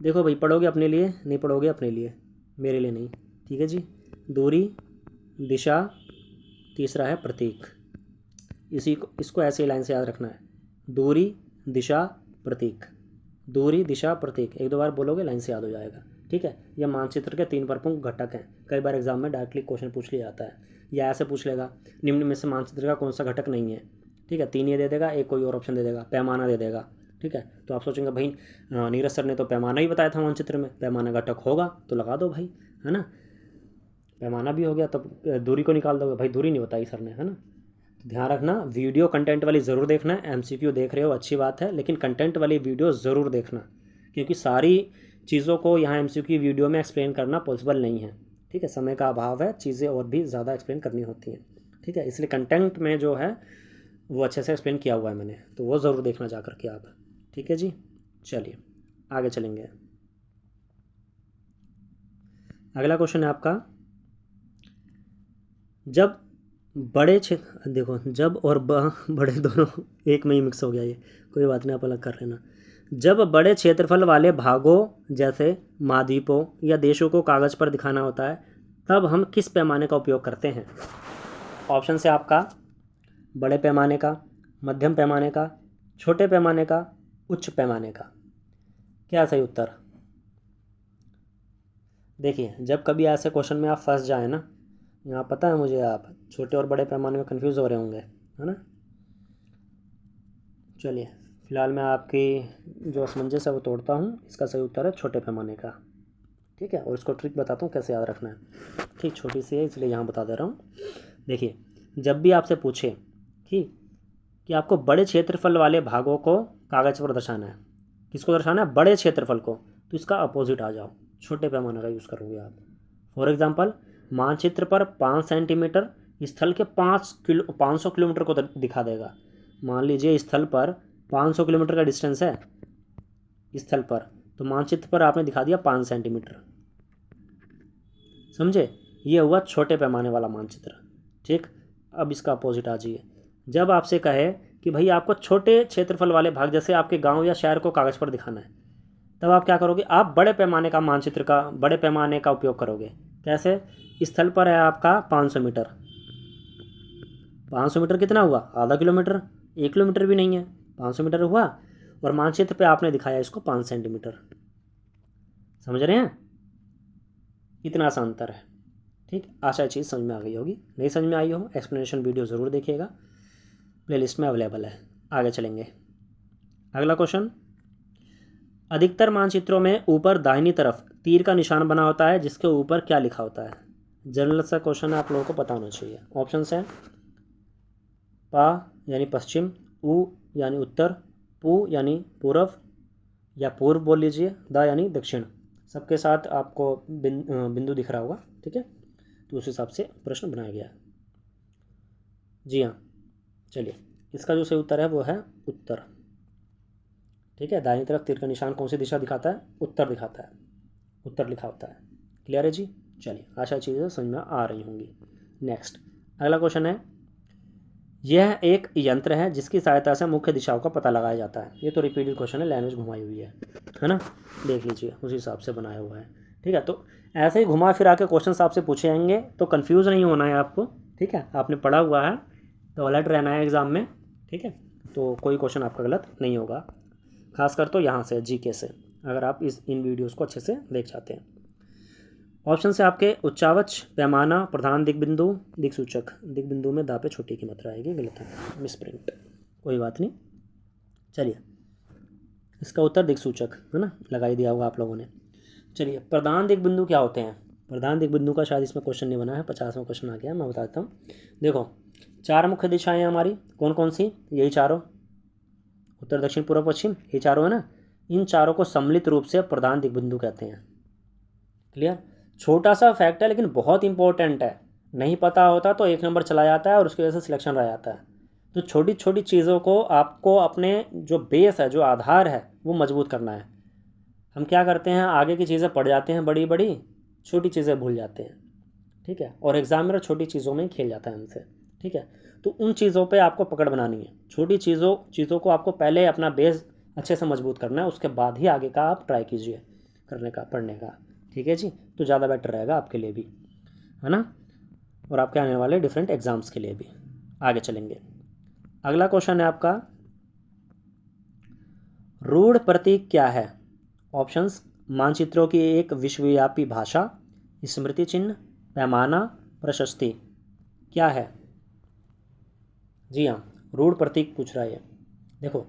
देखो भाई पढ़ोगे अपने लिए, नहीं पढ़ोगे अपने लिए, मेरे लिए नहीं, ठीक है जी। दूरी, दिशा, तीसरा है प्रतीक। इसको ऐसे लाइन से याद रखना है, दूरी, दिशा, प्रतीक। दूरी, दिशा, प्रतीक, 1-2 बार बोलोगे लाइन से याद हो जाएगा, ठीक है। यह मानचित्र के 3 प्रमुख घटक हैं। कई बार एग्जाम में डायरेक्टली क्वेश्चन पूछ लिया जाता है, या ऐसे पूछ लेगा, निम्न में से मानचित्र का कौन सा घटक नहीं है, ठीक है, 3 ये दे देगा, एक कोई और ऑप्शन दे देगा, पैमाना दे देगा। ठीक है, तो आप सोचेंगे भाई नीरज सर ने तो पैमाना ही बताया था मानचित्र में, पैमाना घटक होगा तो लगा दो भाई, है ना, पैमाना भी हो गया, तो दूरी को निकाल दोगे, भाई दूरी नहीं बताई सर ने, है ना। तो ध्यान रखना, वीडियो कंटेंट वाली ज़रूर देखना है। एमसीक्यू देख रहे हो अच्छी बात है, लेकिन कंटेंट वाली वीडियो ज़रूर देखना, क्योंकि सारी चीज़ों को यहाँ एमसीक्यू की वीडियो में एक्सप्लेन करना पॉसिबल नहीं है। ठीक है, समय का अभाव है, चीज़ें और भी ज़्यादा एक्सप्लेन करनी होती हैं। ठीक है, इसलिए कंटेंट में जो है वो अच्छे से एक्सप्लेन किया हुआ है मैंने, तो वो ज़रूर देखना जा करके आप। ठीक है जी, चलिए आगे चलेंगे। अगला क्वेश्चन है आपका, जब बड़े क्षेत्र, देखो जब और बड़े दोनों एक में ही मिक्स हो गया, ये कोई बात नहीं, आप अलग कर लेना। जब बड़े क्षेत्रफल वाले भागों जैसे महाद्वीपों या देशों को कागज़ पर दिखाना होता है, तब हम किस पैमाने का उपयोग करते हैं? ऑप्शन से आपका बड़े पैमाने का, मध्यम पैमाने का, छोटे पैमाने का, उच्च पैमाने का। क्या सही उत्तर? देखिए, जब कभी ऐसे क्वेश्चन में आप फंस जाए ना, यहाँ पता है मुझे आप छोटे और बड़े पैमाने में कंफ्यूज हो रहे होंगे, है ना। चलिए फिलहाल मैं आपकी जो असमंजस है वो तोड़ता हूँ। इसका सही उत्तर है छोटे पैमाने का। ठीक है, और इसको ट्रिक बताता हूँ कैसे याद रखना है। ठीक, छोटी सी है इसलिए यहाँ बता दे रहा हूँ। देखिए, जब भी आपसे पूछे ठीक कि आपको बड़े क्षेत्रफल वाले भागों को कागज़ पर दर्शाना है, किसको दर्शाना है? बड़े क्षेत्रफल को, तो इसका अपोजिट आ जाओ, छोटे पैमाने का यूज़ करोगे आप। फॉर एग्जांपल, मानचित्र पर 5 सेंटीमीटर स्थल के 500 किलोमीटर को दिखा देगा। मान लीजिए स्थल पर 500 किलोमीटर का डिस्टेंस है स्थल पर, तो मानचित्र पर आपने दिखा दिया 5 सेंटीमीटर। समझे? ये हुआ छोटे पैमाने वाला मानचित्र। ठीक, अब इसका अपोजिट आ जाइए। जब आपसे कहे कि भाई आपको छोटे क्षेत्रफल वाले भाग जैसे आपके गांव या शहर को कागज़ पर दिखाना है, तब आप क्या करोगे? आप बड़े पैमाने का मानचित्र का, बड़े पैमाने का उपयोग करोगे। कैसे? स्थल पर है आपका 500 मीटर, 500 मीटर कितना हुआ? आधा किलोमीटर, 1 किलोमीटर भी नहीं है, 500 मीटर हुआ, और मानचित्र पे आपने दिखाया इसको 5 सेंटीमीटर। समझ रहे हैं? इतना सा अंतर है। ठीक, आशा चीज़ समझ में आ गई होगी। नहीं समझ में आई हो, एक्सप्लेनेशन वीडियो ज़रूर देखिएगा, प्लेलिस्ट में अवेलेबल है। आगे चलेंगे। अगला क्वेश्चन, अधिकतर मानचित्रों में ऊपर दाहिनी तरफ तीर का निशान बना होता है, जिसके ऊपर क्या लिखा होता है? जनरल सा क्वेश्चन है, आप लोगों को पता होना चाहिए। ऑप्शन है पा यानी पश्चिम, ऊ यानी उत्तर, पू यानी पूर्व या पूर्व बोल लीजिए, द यानी दक्षिण। सबके साथ आपको बिंदु दिख रहा होगा। ठीक है, तो उस हिसाब से प्रश्न बनाया गया है। जी हाँ, चलिए इसका जो सही उत्तर है वो है उत्तर। ठीक है, दाहिनी तरफ तीर का निशान कौन सी दिशा दिखाता है? उत्तर दिखाता है, उत्तर लिखा होता है। क्लियर है जी? चलिए, आशा चीज़ें समझ में आ रही होंगी। नेक्स्ट अगला क्वेश्चन है, यह एक यंत्र है जिसकी सहायता से मुख्य दिशाओं का पता लगाया जाता है। ये तो रिपीटेड क्वेश्चन है, लैंग्वेज घुमाई हुई है ना, देख लीजिए उसी हिसाब से बनाया हुआ है। ठीक है, तो ऐसे ही घुमा फिरा के क्वेश्चन आपसे पूछे जाएंगे, तो कन्फ्यूज़ नहीं होना है आपको। ठीक है, आपने पढ़ा हुआ है तो अलर्ट रहना है एग्ज़ाम में। ठीक है, तो कोई क्वेश्चन आपका गलत नहीं होगा, खासकर तो यहाँ से जीके से, अगर आप इन वीडियोज़ को अच्छे से देख जाते हैं। ऑप्शन से आपके उच्चावच, पैमाना, प्रधान दिग्बिंदु, दिक्सूचक। दिग्बिंदु में दा पे छोटी की मात्रा आएगी, गलत है, मिसप्रिंट, कोई बात नहीं। चलिए, इसका उत्तर दिक्सूचक है ना, लगा ही दिया होगा आप लोगों ने। चलिए, प्रधान दिग्बिंदु क्या होते हैं? प्रधान दिग्बिंदु का शायद इसमें क्वेश्चन नहीं बना है, 50वां क्वेश्चन आ गया, मैं बताता हूँ। देखो, 4 मुख्य दिशाएँ हैं हमारी, कौन कौन सी? यही चारों, उत्तर दक्षिण पूर्व पश्चिम, ये चारों है ना। इन चारों को सम्मिलित रूप से प्रधान दिग्बिंदु कहते हैं। क्लियर? छोटा सा फैक्ट है लेकिन बहुत इंपॉर्टेंट है, नहीं पता होता तो 1 नंबर चला जाता है और उसकी वजह से सिलेक्शन रह जाता है। तो छोटी छोटी चीज़ों को आपको अपने जो बेस है, जो आधार है, वो मजबूत करना है। हम क्या करते हैं, आगे की चीज़ें पढ़ जाते हैं बड़ी बड़ी, छोटी चीज़ें भूल जाते हैं। ठीक है, और एग्जामिनर छोटी चीज़ों में ही खेल जाता है हमसे। ठीक है, तो उन चीज़ों पे आपको पकड़ बनानी है। छोटी चीज़ों को आपको पहले अपना बेस अच्छे से मजबूत करना है, उसके बाद ही आगे का आप ट्राई कीजिए करने का, पढ़ने का। ठीक है जी, तो ज़्यादा बेटर रहेगा आपके लिए भी, है ना, और आपके आने वाले डिफरेंट एग्ज़ाम्स के लिए भी। आगे चलेंगे। अगला क्वेश्चन है आपका, रूढ़ प्रतीक क्या है? ऑप्शंस, मानचित्रों की एक विश्वव्यापी भाषा, स्मृति चिन्ह, पैमाना, प्रशस्ति। क्या है? जी हाँ, रूढ़ प्रतीक पूछ रहा है ये। देखो,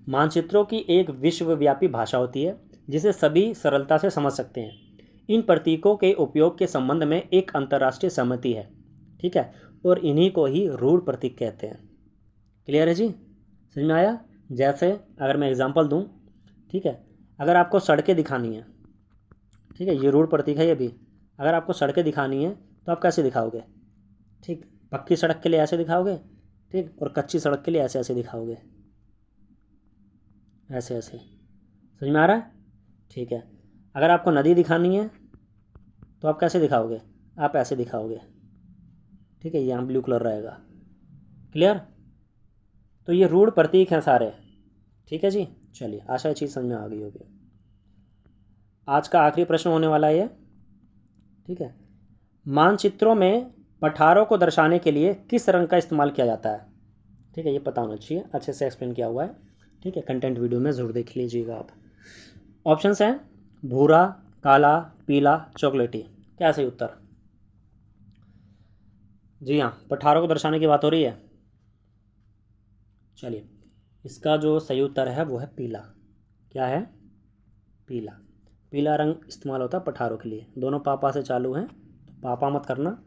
मानचित्रों की एक विश्वव्यापी भाषा होती है जिसे सभी सरलता से समझ सकते हैं। इन प्रतीकों के उपयोग के संबंध में एक अंतर्राष्ट्रीय सहमति है, ठीक है, और इन्हीं को ही रूढ़ प्रतीक कहते हैं। क्लियर है जी, समझ में आया? जैसे अगर मैं एग्जांपल दूं, ठीक है, अगर आपको सड़कें दिखानी है, ठीक है, ये रूढ़ प्रतीक है ये भी। अगर आपको सड़कें दिखानी है तो आप कैसे दिखाओगे? ठीक, पक्की सड़क के लिए ऐसे दिखाओगे, ठीक, और कच्ची सड़क के लिए ऐसे ऐसे दिखाओगे, ऐसे ऐसे। समझ में आ रहा है? ठीक है। अगर आपको नदी दिखानी है तो आप कैसे दिखाओगे? आप ऐसे दिखाओगे, ठीक है, यहाँ ब्लू कलर रहेगा। क्लियर? तो ये रूढ़ प्रतीक हैं सारे, ठीक है जी। चलिए, आशा है चीज़ समझ में आ गई होगी। आज का आखिरी प्रश्न होने वाला है ये, ठीक है। मानचित्रों में पठारों को दर्शाने के लिए किस रंग का इस्तेमाल किया जाता है? ठीक है, ये पता होना चाहिए, अच्छे से एक्सप्लेन किया हुआ है, ठीक है। कंटेंट वीडियो में ज़रूर देख लीजिएगा आप। ऑप्शंस हैं भूरा, काला, पीला, चॉकलेटी। क्या सही उत्तर? जी हाँ, पठारों को दर्शाने की बात हो रही है। चलिए, इसका जो सही उत्तर है वो है पीला। क्या है? पीला। पीला रंग इस्तेमाल होता है पठारों के लिए। दोनों पापा से चालू हैं, तो पापा मत करना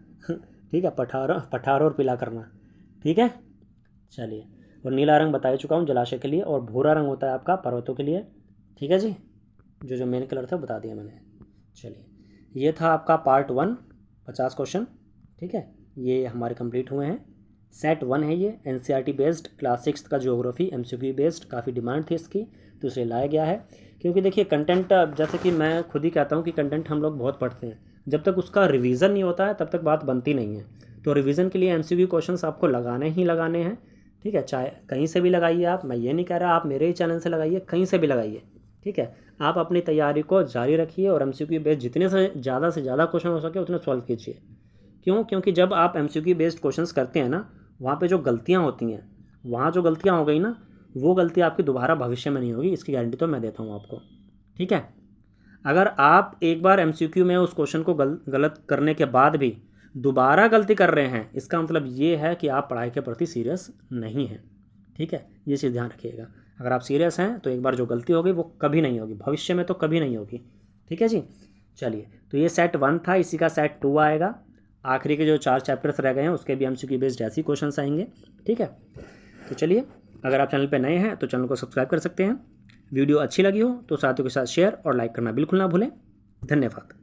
ठीक है, पठारों और पीला करना, ठीक है। चलिए, और नीला रंग बता चुका हूँ जलाशय के लिए, और भूरा रंग होता है आपका पर्वतों के लिए, ठीक है जी। जो मेन कलर था बता दिया मैंने। चलिए, ये था आपका पार्ट 1, 50 क्वेश्चन, ठीक है, ये हमारे कंप्लीट हुए हैं। सेट 1 है ये, एनसीईआरटी बेस्ड क्लास 6 का ज्योग्राफी एमसीक्यू बेस्ड। काफ़ी डिमांड थी इसकी तो इसे लाया गया है, क्योंकि देखिए कंटेंट, जैसे कि मैं खुद ही कहता हूँ कि कंटेंट हम लोग बहुत पढ़ते हैं, जब तक उसका रिवीजन नहीं होता है तब तक बात बनती नहीं है। तो रिवीजन के लिए एमसीक्यू क्वेश्चंस आपको लगाने ही लगाने हैं, ठीक है। चाहे कहीं से भी लगाइए आप, मैं ये नहीं कह रहा आप मेरे ही चैनल से लगाइए, कहीं से भी लगाइए, ठीक है। आप अपनी तैयारी को जारी रखिए और एमसीक्यू बेस्ड जितने से ज़्यादा क्वेश्चन हो सके उतने सॉल्व कीजिए। क्यों? क्योंकि जब आप एमसीक्यू बेस्ड क्वेश्चंस करते हैं ना, वहाँ पे जो गलतियाँ होती हैं, वहाँ जो गलतियाँ हो गई ना, वो गलती आपकी दोबारा भविष्य में नहीं होगी, इसकी गारंटी तो मैं देता हूँ आपको, ठीक है। अगर आप एक बार एमसीक्यू में उस क्वेश्चन को गलत करने के बाद भी दोबारा गलती कर रहे हैं, इसका मतलब ये है कि आप पढ़ाई के प्रति सीरियस नहीं हैं, ठीक है। ये चीज़ ध्यान रखिएगा। अगर आप सीरियस हैं तो एक बार जो गलती होगी वो कभी नहीं होगी, भविष्य में तो कभी नहीं होगी, ठीक है जी। चलिए, तो ये सेट 1 था, इसी का सेट 2 आएगा। आखिरी के जो 4 चैप्टर्स रह गए हैं उसके भी एमसीक्यू बेस्ड ऐसे ही क्वेश्चंस आएंगे, ठीक है। तो चलिए, अगर आप चैनल पे नए हैं तो चैनल को सब्सक्राइब कर सकते हैं। वीडियो अच्छी लगी हो तो साथियों के साथ शेयर और लाइक करना बिल्कुल ना भूलें। धन्यवाद।